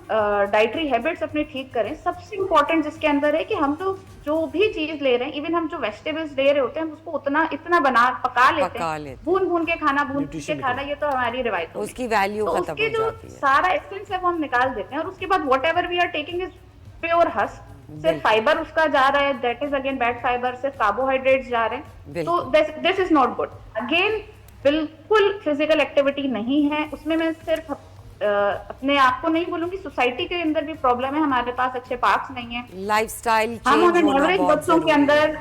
S11: डाइटरी हैबिट्स अपने ठीक करें, सबसे इंपॉर्टेंट जिसके अंदर है कि हम लोग जो भी चीज ले रहे हैं, इवन हम जो वेजिटेबल्स ले रहे होते हैं, हम उसको इतना पका लेते हैं, भून के खाना, भून के खाना, ये तो हमारी रिवायत है।
S1: उसकी वैल्यू खत्म हो जाती है।
S11: उसके जो सारा एसेंस है वो हम निकाल देते हैं और उसके बाद whatever we are taking is pure husk. सिर्फ फाइबर उसका जा रहा है, that is again bad fibre. सिर्फ कार्बोहाइड्रेट्स जा रहे हैं, तो this is not good. Again बिल्कुल फिजिकल एक्टिविटी नहीं है उसमें। मैं सिर्फ अपने आप को नहीं बोलूंगी, सोसाइटी के अंदर भी प्रॉब्लम है। हमारे पास अच्छे पार्क्स नहीं है,
S1: लाइफस्टाइल
S11: हम एवरेज बच्चों के अंदर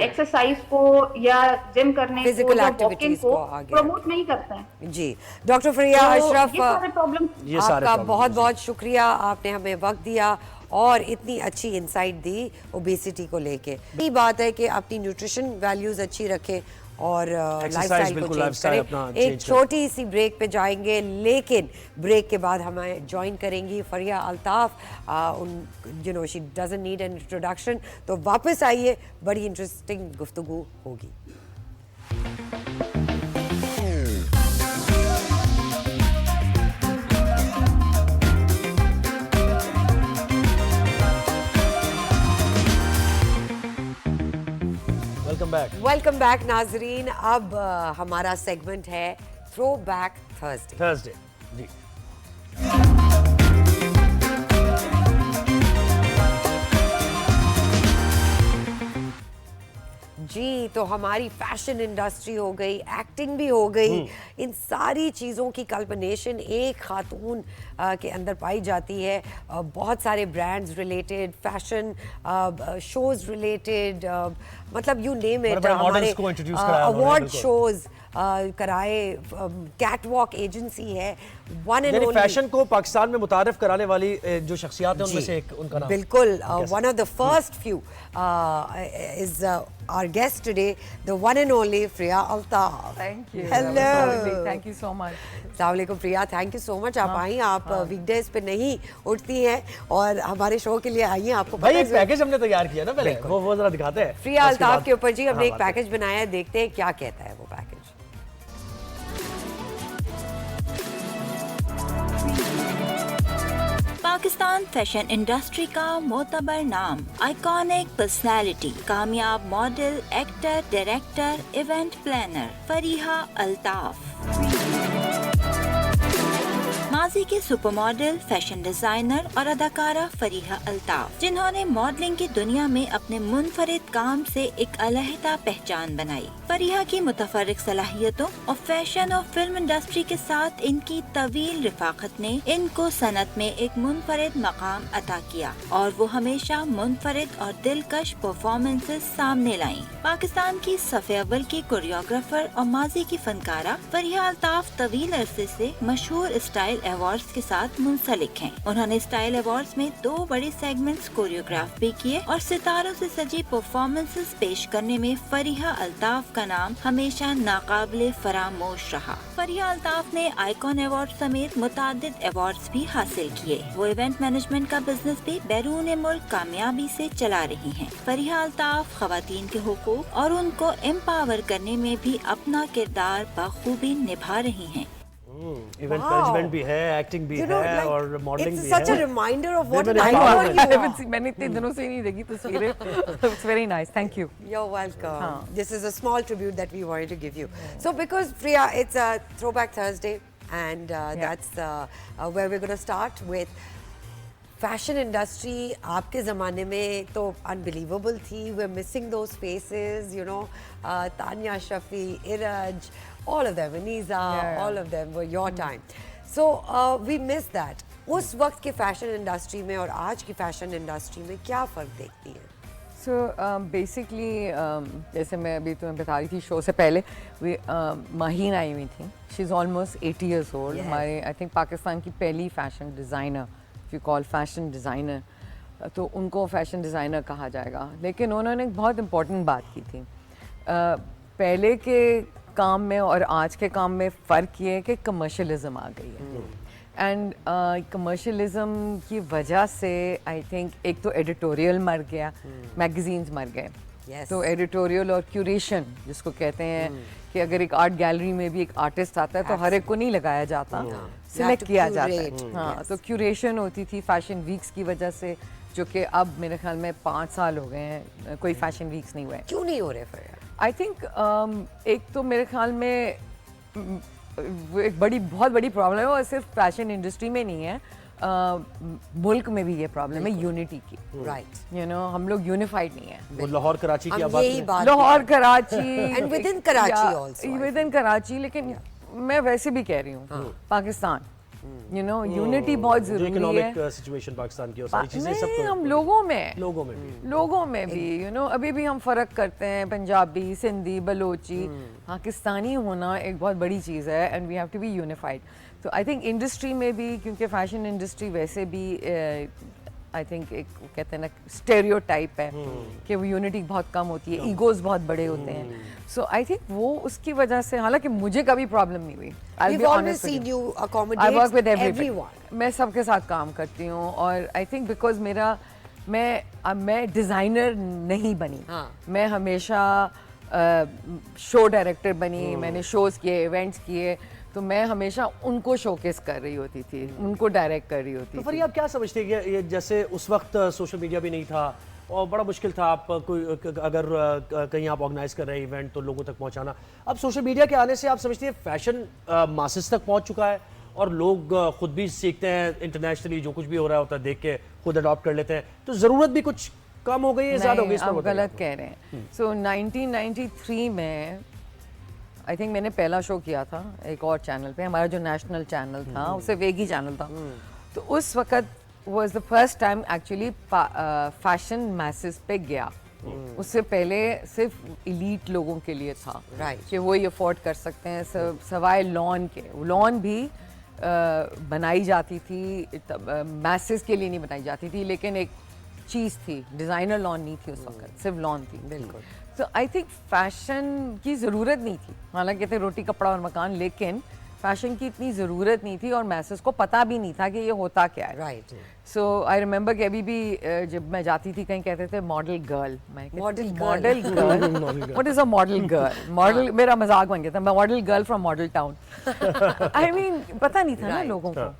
S11: एक्सरसाइज को या जिम करने
S1: फिजिकल
S11: को,
S1: एक्टिविटीज को
S11: प्रमोट नहीं करते हैं।
S1: जी, डॉक्टर फरिया अशरफ,
S11: आपका
S1: बहुत बहुत शुक्रिया, आपने हमें वक्त दिया और इतनी अच्छी इंसाइट दी ओबेसिटी को लेके। यही बात है कि अपनी न्यूट्रिशन वैल्यूज अच्छी रखें और लाइफस्टाइल को चेंज करें। एक छोटी सी ब्रेक पे जाएंगे, लेकिन ब्रेक के बाद हमें ज्वाइन करेंगी Faria Altaf. She doesn't need an introduction. तो वापस आइए, बड़ी इंटरेस्टिंग गुफ्तगू होगी। वेलकम बैक नाजरीन। अब हमारा सेगमेंट है थ्रो बैक थर्सडे
S2: जी।
S1: जी, तो हमारी फैशन इंडस्ट्री हो गई, एक्टिंग भी हो गई, इन सारी चीज़ों की कल्पनेशन एक खातून के अंदर पाई जाती है। बहुत सारे brands related, fashion shows related, मतलब यू नेम इट। हमारे अवार्ड शोज कराए, कैटवॉक एजेंसी है, वन एंड ओनली।
S2: फैशन को पाकिस्तान में मुतारिफ कराने वाली जो शख्सियत है उनमें से एक उनका नाम।
S1: बिल्कुल, one of the first few is our guest today, the one and only Priya Altaf.
S12: Thank you.
S1: Hello.
S12: Thank you so much.
S1: अस्सलाम वालेकुम प्रिया, थैंक यू सो मच। आप आई, आप वीकडेज पे नहीं उठती हैं और हमारे शो के लिए आई हैं। आपको
S2: भाई एक पैकेज हमने तैयार किया ना पहले, वो जरा दिखाते हैं।
S1: प्रिया अल्ताफ के ऊपर जी हमने एक पैकेज बनाया है, देखते हैं क्या कहता है वो पैकेज।
S6: पाकिस्तान फैशन इंडस्ट्री का मोतबर नाम, आइकॉनिक पर्सनालिटी, कामयाब model, actor, director, event planner Fariha Altaf. माजी के सुपर मॉडल, फैशन डिजाइनर और अदाकारा फरीहा अल्ताफ, जिन्होंने मॉडलिंग की दुनिया में अपने मुनफरिद काम से एक अलहदा पहचान बनाई। फरीहा की मुतफर्रिक सलाहियतों और फैशन और फिल्म इंडस्ट्री के साथ इनकी तवील रिफाकत ने इनको सनत में एक मुनफरिद मकाम अता किया और वो हमेशा मुनफरिद और दिलकश परफॉर्मेंसेस सामने लाई। पाकिस्तान की सफ़े अव्वल की कोरियोग्राफर और माजी की फनकारा फरीहा अल्ताफ तवील अरसे से मशहूर स्टाइल अवार्ड्स के साथ मुंसलिक हैं। उन्होंने स्टाइल अवार्ड्स में 2 बड़े सेगमेंट्स कोरियोग्राफ भी किए और सितारों से सजी परफॉर्मेंसेस पेश करने में फरीहा अल्ताफ का नाम हमेशा नाकाबिले फरामोश रहा। फरीहा अल्ताफ ने आइकॉन अवार्ड समेत मुतादिद अवार्ड्स भी हासिल किए। वो इवेंट मैनेजमेंट का बिजनेस भी बैरून मुल्क कामयाबी से चला रही हैं। फरीहा अल्ताफ खवातीन के हुकूक और उनको एम्पावर करने में भी अपना किरदार बखूबी निभा रही हैं।
S2: इवेंट मैनेजमेंट भी है, एक्टिंग भी है और मॉडलिंग भी है।
S1: It's such a reminder of what an
S2: Women
S1: icon you
S2: empowerment.
S1: are.
S12: मैंने इतने दिनों से ही नहीं देखी तस्वीरें। It's very nice, thank you.
S1: You're welcome. This is a small tribute that we wanted to give you. So because Priya, it's a Throwback Thursday, and that's where we're going to start with fashion industry. आपके ज़माने में तो unbelievable थी. We're missing those faces, you know, Tanya Shafi, Iraj, all of them, Aniza, all of them were your time. So we miss that. उस वक्त के fashion industry में और आज की फैशन इंडस्ट्री में क्या फ़र्क देखती हैं?
S12: So basically जैसे मैं अभी तुम्हें बता रही थी शो से पहले माहीन आई हुई थी. She's almost 80 years old. हमारे I think पाकिस्तान की पहली fashion designer, if you call fashion designer, तो उनको फैशन डिज़ाइनर कहा जाएगा. लेकिन उन्होंने एक बहुत इम्पोर्टेंट बात की थी. पहले के काम में और आज के काम में फ़र्क ये है कि कमर्शलिज्म आ गई है. एंड कमर्शलिज्म की वजह से आई थिंक एक तो एडिटोरियल मर गया, मैगजीन्स मर गए. तो एडिटोरियल और क्यूरेशन जिसको कहते हैं कि अगर एक आर्ट गैलरी में भी एक आर्टिस्ट आता है तो हर एक को नहीं लगाया जाता, सिलेक्ट किया जाता है. हाँ, तो क्यूरेशन होती थी फैशन वीक्स की वजह से, जो कि अब मेरे ख्याल में 5 साल हो गए हैं कोई फैशन वीक्स नहीं हुए.
S1: क्यों नहीं हो रहे फिर?
S12: आई थिंक एक तो मेरे ख्याल में एक बहुत बड़ी प्रॉब्लम है, और सिर्फ फैशन इंडस्ट्री में नहीं है, मुल्क में भी ये प्रॉब्लम है यूनिटी की.
S1: राइट,
S12: यू नो, हम लोग यूनिफाइड नहीं है.
S2: वो लाहौर कराची की बात,
S12: Lahore Karachi
S1: and with in Karachi also,
S12: with in Karachi. लेकिन मैं वैसे भी कह रही हूँ पाकिस्तान, यू नो, यूनिटी बहुत जरूरी है.
S2: इकोनॉमिक सिचुएशन पाकिस्तान की और सारी चीजें सब तो
S12: हम लोगों में भी यू नो अभी भी हम फर्क करते हैं. पंजाबी, सिंधी, बलोची, पाकिस्तानी होना एक बहुत बड़ी चीज़ है, and we have to be unified. तो आई थिंक इंडस्ट्री में भी, क्योंकि फैशन इंडस्ट्री वैसे भी आई थिंक एक कहते हैं ना स्टेरियोटाइप है कि वो यूनिटी बहुत कम होती है, ईगोज बहुत बड़े होते हैं. सो आई थिंक वो उसकी वजह से, हालांकि मुझे कभी प्रॉब्लम नहीं हुई.
S1: We've always seen you accommodate
S12: I work with
S1: everyone.
S12: मैं सबके साथ काम करती हूँ, और आई थिंक बिकॉज मैं डिज़ाइनर नहीं बनी. मैं हमेशा शो डायरेक्टर बनी. मैंने शोज़ किए, इवेंट्स किए, तो मैं हमेशा उनको शोकेस कर रही होती थी, उनको डायरेक्ट कर रही होती थी.
S2: तो फिर आप क्या समझते हैं कि ये जैसे उस वक्त सोशल मीडिया भी नहीं था और बड़ा मुश्किल था, आप कोई अगर कहीं आप ऑर्गेनाइज कर रहे हैं इवेंट तो लोगों तक पहुंचाना. अब सोशल मीडिया के आने से आप समझते हैं फैशन मासेस तक पहुंच चुका है और लोग खुद भी सीखते हैं इंटरनेशनली, जो कुछ भी हो रहा होता है देख के खुद अडॉप्ट कर लेते हैं, तो ज़रूरत भी कुछ कम हो गई है, ज़्यादा हो गई?
S12: आप गलत कह रहे हैं. सो 1993 में आई थिंक मैंने पहला शो किया था एक और चैनल पे, हमारा जो नेशनल चैनल था उसे वेग ही चैनल था. तो उस वक्त was the first time actually fashion masses पे गया. उससे पहले सिर्फ इलीट लोगों के लिए था, कि वो ये अफोर्ड कर सकते हैं. सवाए लॉन के, लॉन भी बनाई जाती थी, मैसेस के लिए नहीं बनाई जाती थी, लेकिन एक चीज़ थी, डिज़ाइनर लॉन नहीं थी उस वक्त, सिर्फ लॉन थी. बिल्कुल. तो आई थिंक फैशन की ज़रूरत नहीं थी, हालांकि थे रोटी कपड़ा और मकान, लेकिन फैशन की इतनी ज़रूरत नहीं थी और मैसेज को पता भी नहीं था कि ये होता क्या है.
S1: राइट.
S12: सो आई रिमेंबर कि अभी भी जब मैं जाती थी कहीं कहते थे मॉडल गर्ल. मैं model girl, what is a model girl? Model मेरा मजाक बन गया था, model girl from model town. I mean पता नहीं था ना लोगों को,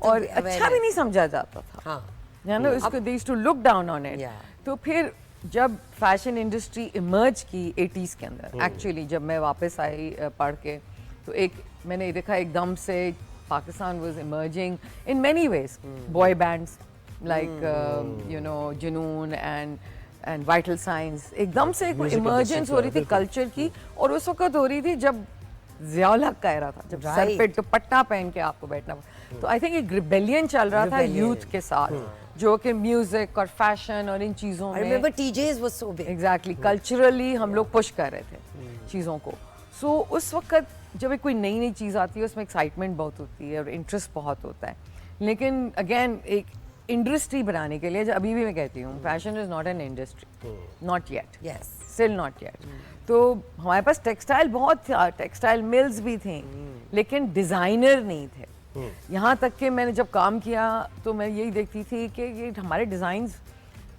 S12: और अच्छा भी नहीं समझा जाता था, यू नो, इसको they used to look down on it. तो फिर जब फैशन इंडस्ट्री इमर्ज की 80s के अंदर, एक्चुअली जब मैं वापस आई पढ़ के, तो एक मैंने देखा एकदम से Pakistan was emerging in many ways. Boy bands like you know जुनून एंड वाइटल साइंस, एकदम से एक इमर्जेंस हो रही थी कल्चर की. और उस वक्त हो रही थी जब ज़ियाउल हक का एरा था, जब सर पे दुपट्टा पहन के आपको बैठना. तो आई थिंक एक रिबेलियन चल रहा था यूथ के साथ, जो कि म्यूजिक और फैशन और इन चीज़ों में,
S1: I remember TJs was so big.
S12: Exactly, culturally हम लोग पुश कर रहे थे चीज़ों को. सो उस वक्त जब एक कोई नई चीज़ आती है उसमें एक्साइटमेंट बहुत होती है और इंटरेस्ट बहुत होता है, लेकिन अगेन एक इंडस्ट्री बनाने के लिए, जो अभी भी मैं कहती हूँ, fashion is not an industry, not yet,
S1: yes,
S12: still not yet. तो हमारे पास टेक्सटाइल बहुत था, टेक्सटाइल मिल्स भी थी, लेकिन डिज़ाइनर नहीं थे। यहाँ तक कि मैंने जब काम किया तो मैं यही देखती थी कि ये हमारे डिज़ाइंस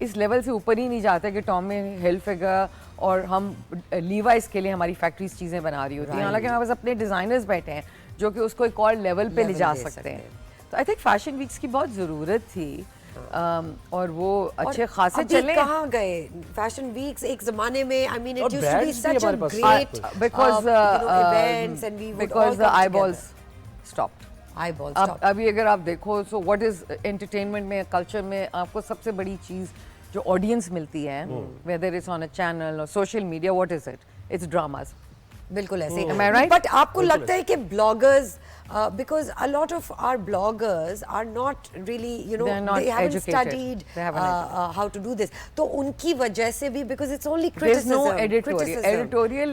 S12: इस लेवल से ऊपर ही नहीं जाते कि टॉमी हिलफिगर और हम लीवाइस के लिए हमारी फैक्ट्रीज चीज़ें बना रही होती हैं, हालांकि हमारे पास अपने डिज़ाइनर्स बैठे हैं जो कि उसको एक और लेवल पे ले जा सकते हैं। तो आई थिंक फैशन वीक्स की बहुत ज़रूरत थी, और वो अच्छे खासे चले।
S1: कहाँ गए फैशन वीक्स एक जमाने में? I mean it used to be such a great
S12: because
S1: and we would
S12: because the eyeballs stopped.
S1: Eyeballs
S12: अब अभी अगर आप देखो, सो व्हाट इज एंटरटेनमेंट में, कल्चर में आपको सबसे बड़ी चीज़ जो ऑडियंस मिलती है, whether it's on a channel or social media, what is it? It's dramas.
S1: बिल्कुल ऐसे।
S12: Am I right?
S1: बट आपको लगता है कि bloggers, because a lot of our bloggers are not really, you know,
S12: They're not
S1: they haven't
S12: educated.
S1: studied
S12: They haven't
S1: how to do this. तो उनकी वजह से भी, because it's only
S12: There's
S1: criticism.
S12: no editorial.
S1: criticism.
S12: Editorial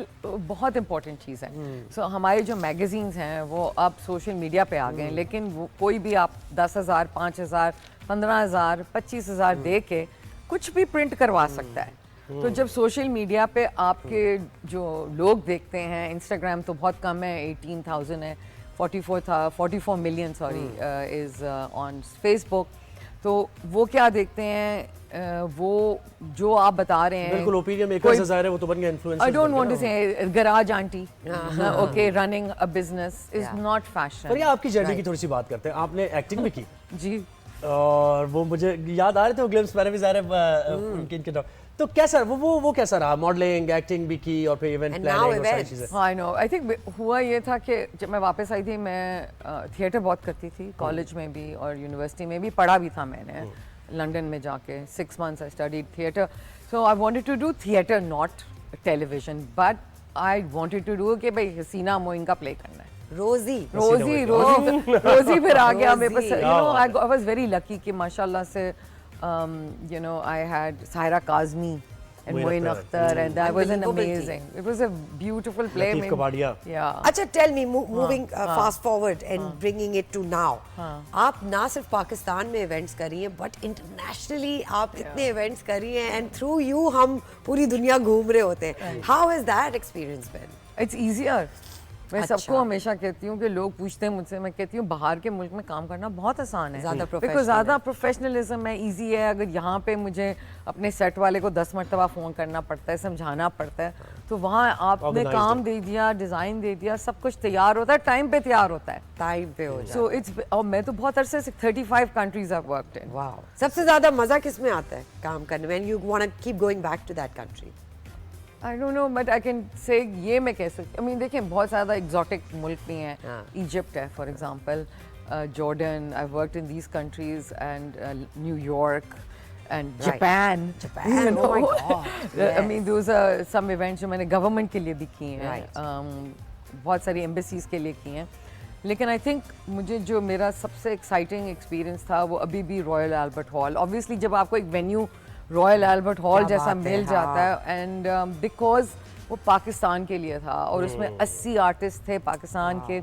S12: बहुत important चीज़ है। So हमारे जो magazines हैं वो अब सोशल मीडिया पे आ गए हैं, लेकिन वो कोई भी आप 10,000, 5,000, 15,000, 25,000 दे के कुछ भी प्रिंट करवा सकता है। तो जब सोशल मीडिया पे आपके जो लोग देखते हैं, इंस्टाग्राम तो बहुत कम है, 18,000 है, 44 million sorry is on Facebook, तो वो क्या देखते हैं, वो जो आप बता रहे हैं,
S2: बिल्कुल ओपिनियन मेकर्स है, ज़ाहिर है वो तो बन गया influencers.
S12: I don't want to say गराज aunty, okay, running a business is not fashion.
S2: पर ये आपकी जर्नी की थोड़ी सी बात करते हैं। आपने एक्टिंग भी की
S12: जी,
S2: और वो मुझे याद आ रहे थे वो ग्लिम्स, मैंने भी ज़ाहिर उनके इनके तो कैसा वो कैसा रहा? मॉडलिंग, एक्टिंग भी की और फिर इवेंट प्लानिंग और सारी चीजें।
S12: आई नो, आई थिंक हुआ ये था कि जब मैं वापस आई थी, मैं थिएटर बहुत करती थी, कॉलेज में भी और यूनिवर्सिटी में भी पढ़ा भी था मैंने, लंदन में जाके 6 months I studied theatre. So I wanted to do theatre, not television, but I wanted to do कि भाई हसीना मोइन का प्ले करना है।
S1: रोजी
S12: फिर आ गया मेरे पास। You know, I was very lucky कि माशाल्लाह से you know, I had Saira Kazmi and Moin Akhtar, and that was an amazing. It was a beautiful play.
S2: Lateef Kapadia.
S12: Yeah.
S1: अच्छा, tell me, moving fast forward and bringing it to now. आप ना सिर्फ पाकिस्तान में events कर रही हैं, but internationally आप इतने इवेंट्स कर रही हैं, एंड थ्रू यू हम पूरी दुनिया घूम रहे होते हैं। How is that experience been?
S12: It's easier. मैं सबको हमेशा कहती हूँ कि लोग पूछते हैं मुझसे, मैं कहती हूँ बाहर के मुल्क में काम करना बहुत आसान है, ज़्यादा प्रोफेशनलिज्म है, इजी है। अगर यहाँ पे मुझे अपने सेट वाले को 10 मरतबा फ़ोन करना पड़ता है, समझाना पड़ता है, तो वहाँ आपने काम दे दिया, डिज़ाइन दे दिया, सब कुछ तैयार होता है, टाइम पे तैयार होता है,
S1: टाइम पे हो जाता है।
S12: सो इट्स, और मैं तो बहुत अरसे से 35 countries I worked in.
S1: Wow, सबसे ज़्यादा मज़ा किस में आता है काम करने में? You want to keep going back to that country?
S12: I don't know, but I can say ये मैं कह सकती, I mean देखिए बहुत ज़्यादा exotic मुल्क भी हैं, Egypt है for example, Jordan, I've worked in these countries, and New York and Japan, you know?
S1: Oh my God, yes.
S12: I mean those are some events जो मैंने government के लिए भी किए हैं, बहुत सारी embassies के लिए किए हैं, लेकिन I think मुझे जो मेरा सबसे exciting experience था वो अभी भी Royal Albert Hall, obviously जब आपको एक venue रॉयल एल्बर्ट हॉल जैसा मिल जाता है, एंड बिकॉज वो पाकिस्तान के लिए था और उसमें 80 आर्टिस्ट थे पाकिस्तान के,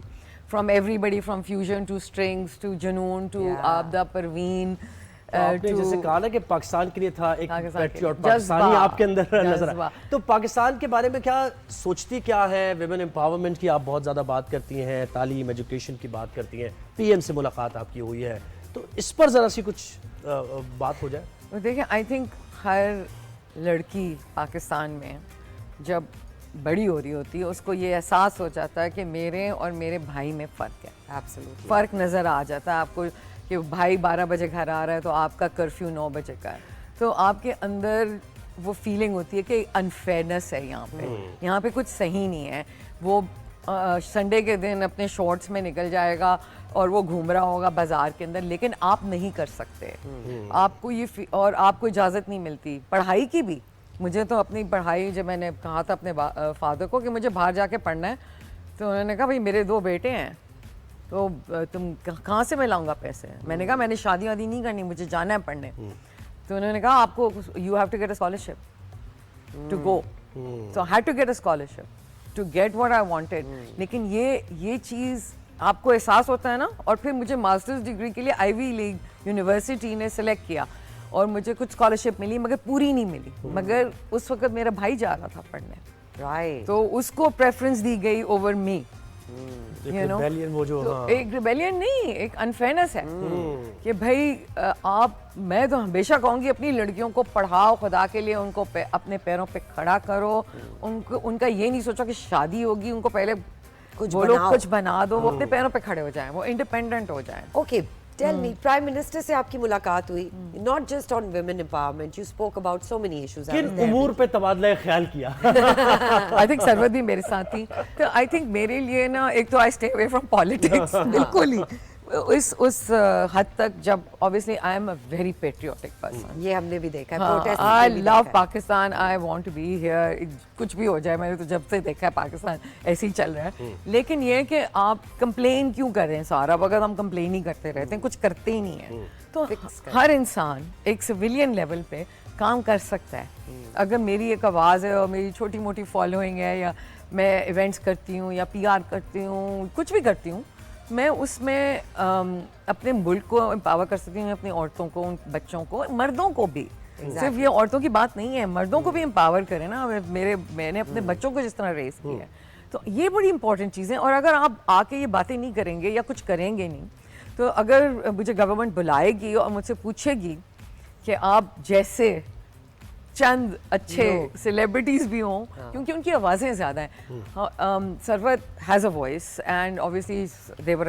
S12: from everybody, from Fusion to Strings to Junoon to Abida Parveen.
S2: आपने जैसे कहा ना कि पाकिस्तान के लिए था, एक पैट्रियट पाकिस्तानी आपके अंदर नजर आया। तो पाकिस्तान के बारे में क्या सोचती क्या है? विमेन एम्पावरमेंट की आप बहुत ज़्यादा बात करती हैं, तालीम, एजुकेशन की बात करती हैं, पीएम से मुलाकात आपकी हुई है, तो इस पर ज़रा सी कुछ बात हो जाए।
S12: देखिए, आई थिंक हर लड़की पाकिस्तान में जब बड़ी हो रही होती है उसको ये एहसास हो जाता है कि मेरे और मेरे भाई में फ़र्क है।
S1: एब्सोल्युटली
S12: फ़र्क नज़र आ जाता है आपको कि भाई 12 बजे घर आ रहा है तो आपका कर्फ्यू 9 बजे का है, तो आपके अंदर वो फीलिंग होती है कि अनफेयरनेस है यहाँ पे कुछ सही नहीं है। वो संडे के दिन अपने शॉर्ट्स में निकल जाएगा और वो घूम रहा होगा बाजार के अंदर, लेकिन आप नहीं कर सकते, आपको ये और आपको इजाज़त नहीं मिलती। पढ़ाई की भी, मुझे तो अपनी पढ़ाई, जब मैंने कहा था अपने फादर को कि मुझे बाहर जाके पढ़ना है, तो उन्होंने कहा भाई मेरे 2 बेटे हैं, तो तुम कहाँ से मैं लाऊंगा पैसे? मैंने कहा मैंने शादी वादी नहीं करनी, मुझे जाना है पढ़ने। तो उन्होंने कहा आपको, you have to get a scholarship to go, so I had to get a scholarship to get what I wanted. लेकिन ये चीज़ आपको एहसास होता है ना, और फिर मुझे मास्टर्स डिग्री के लिए आईवी लीग यूनिवर्सिटी ने सेलेक्ट किया और मुझे कुछ स्कॉलरशिप मिली मगर पूरी नहीं मिली, मगर उस वक्त मेरा भाई जा रहा था पढ़ने,
S1: राइट,
S12: तो उसको प्रेफरेंस दी गई ओवर मी।
S2: रिबेलियन वो जो, हाँ।
S12: एक रिबेलियन नहीं, एक अनफेयरनेस है कि भाई मैं तो हमेशा कहूँगी अपनी लड़कियों को पढ़ाओ खुदा के लिए, उनको अपने पैरों पे खड़ा करो, उनका ये नहीं सोचो कि शादी होगी, उनको पहले कुछ बना दो, वो अपने पैरों पे खड़े हो जाएं, वो इंडिपेंडेंट हो जाएं।
S1: Okay, tell me, prime minister से आपकी मुलाकात हुई, not just on women empowerment, you spoke about so many issues.
S2: किन उमूर पे तबादला ख्याल किया?
S12: आई थिंक सरवत भी मेरे साथ थी, तो आई थिंक मेरे लिए ना, एक तो I stay away from politics बिल्कुल ही उस हद तक, जब obviously I am a very patriotic person,
S1: ये हमने भी देखा है,
S12: I love Pakistan, I want to be here, कुछ भी हो जाए, मैंने तो जब से देखा है पाकिस्तान ऐसे ही चल रहा है। लेकिन ये कि आप कंप्लेन क्यों कर रहे हैं सारा वक्त, हम कंप्लेन ही करते रहते हैं, कुछ करते ही नहीं है। तो हर इंसान एक सिविलियन लेवल पे काम कर सकता है। अगर मेरी एक आवाज़ है और मेरी छोटी मोटी फॉलोइंग है, या मैं इवेंट्स करती हूँ या PR करती हूँ, कुछ भी करती हूँ, मैं उसमें अपने मुल्क को एम्पावर कर सकती हूँ, अपनी औरतों को, उन बच्चों को, मर्दों को भी। सिर्फ ये औरतों की बात नहीं है, मर्दों को भी एम्पावर करें ना। मैंने अपने बच्चों को जिस तरह रेस किया है, तो ये बड़ी इंपॉर्टेंट चीज़ें। और अगर आप आके ये बातें नहीं करेंगे या कुछ करेंगे नहीं, तो अगर मुझे गवर्नमेंट बुलाएगी और मुझसे पूछेगी कि आप जैसे चंद अच्छे सेलिब्रिटीज भी हों, क्योंकि उनकी आवाज़ें ज़्यादा हैं। Sarwat has a voice and obviously there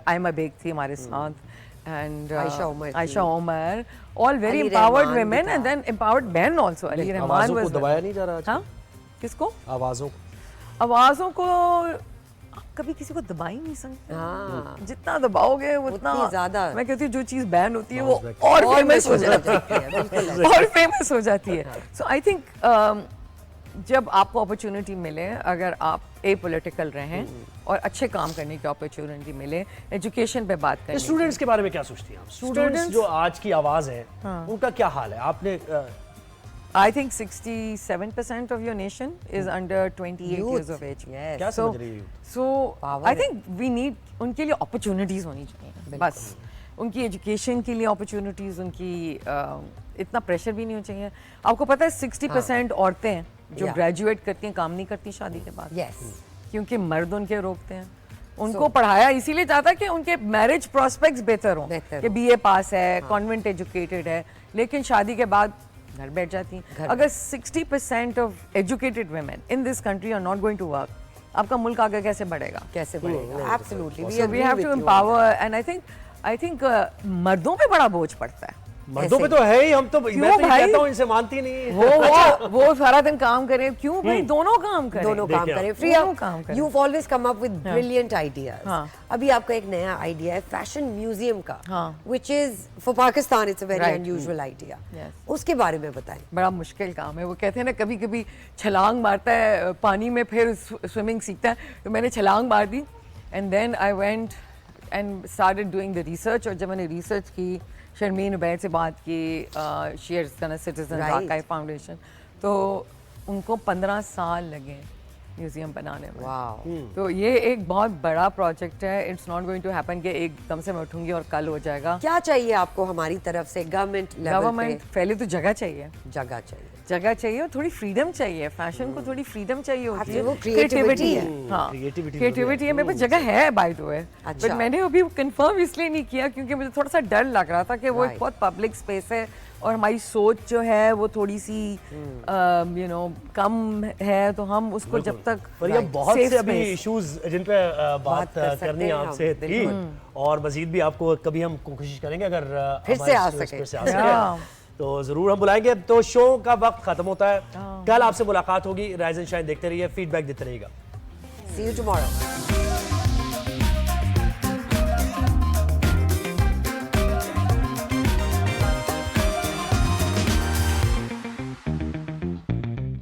S12: Ayma Baig थी हमारे साथ, and Ayesha Umar, all very empowered women, and then empowered man also. Ali Rahman was,
S2: दबाया नहीं जा रहा।
S12: हाँ, किसको?
S2: आवाज़ों को
S12: कभी किसी को दबा ही नहीं सकते। जितना दबाओगे उतना ज्यादा। मैं कहती हूँ जो चीज़ बैन होती है वो और फेमस हो जाती है, और फेमस हो जाती है। सो आई थिंक जब आपको अपॉर्चुनिटी मिले, अगर आप एपॉलिटिकल रहें और अच्छे काम करने की अपॉर्चुनिटी मिले, एजुकेशन पे बात करें।
S2: स्टूडेंट्स के बारे में क्या सोचती हैं आप? स्टूडेंट्स जो आज की आवाज़ है, उनका क्या हाल है? आपने
S12: I think 67% of your nation is under 28 years of age.
S1: Yes.
S2: क्या समझ रही है?
S12: So I think we need, उनके लिए opportunities होनी चाहिए, बस उनकी एजुकेशन के लिए opportunities, उनकी इतना प्रेशर भी नहीं होना चाहिए। आपको पता है 60% औरतें हैं जो ग्रेजुएट करती हैं, काम नहीं करती शादी के बाद।
S1: Yes.
S12: क्योंकि मर्द उनके रोकते हैं। उनको पढ़ाया इसीलिए जाता है कि उनके मैरिज प्रोस्पेक्ट्स बेहतर हों, कि BA पास है, कॉन्वेंट एजुकेटेड है, लेकिन शादी के बाद घर बैठ जाती हैं। अगर 60% of educated women in this country are not going to work, आपका मुल्क आगे कैसे बढ़ेगा?
S1: Absolutely,
S12: we have to empower, and I think मर्दों पे बड़ा बोझ पड़ता है।
S2: मर्दों पे तो है ही, हम तो मैं तो कहता हूं इनसे मानती नहीं।
S12: वो सारा दिन काम करें, क्यों भाई? दोनों काम करें,
S1: दोनों काम करें। प्रिया, you've always come up with brilliant ideas. अभी आपका एक नया आइडिया है फैशन म्यूजियम का, which is for Pakistan it's a very unusual idea. उसके बारे में बताएं।
S12: बड़ा मुश्किल काम है। वो कहते हैं ना, कभी कभी छलांग मारता है पानी में, फिर स्विमिंग सीखता है। तो मैंने छलांग मार दी, and then I went and started doing the research. और जब मैंने रिसर्च की, शर्मीन उबैद से बात की, she is citizen archive foundation, तो उनको 15 साल लगे म्यूजियम बनाने में। तो ये एक बहुत बड़ा प्रोजेक्ट है। It's not going to happen कि एकदम से मैं उठूंगी और कल हो जाएगा।
S1: क्या चाहिए आपको हमारी तरफ से गवर्नमेंट लेवल पे?
S12: पहले तो जगह चाहिए,
S1: जगह चाहिए
S12: और थोड़ी फ्रीडम चाहिए। फैशन को थोड़ी फ्रीडम चाहिए होती है,
S1: क्रिएटिविटी है।
S12: हाँ, क्रिएटिविटी है। मेरे पास जगह है बाय द वे, बट मैंने अभी कंफर्म इसलिए नहीं किया क्योंकि मुझे थोड़ा सा डर लग रहा था कि वो एक बहुत पब्लिक स्पेस है और हमारी सोच जो है वो थोोड़ी सी कम है, तो हम उसको जब तक
S2: बहुत से अभी इश्यूज जिन पे बात करनी है आपसे थी, और मजीद भी आपको कभी हम कोशिश करेंगे अगर
S1: फिर से आ सके
S2: तो जरूर हम बुलाएंगे। तो शो का वक्त खत्म होता है, कल आपसे मुलाकात होगी। राइज एंड शाइन देखते रहिए, फीडबैक देते रहिएगा।
S1: See you tomorrow.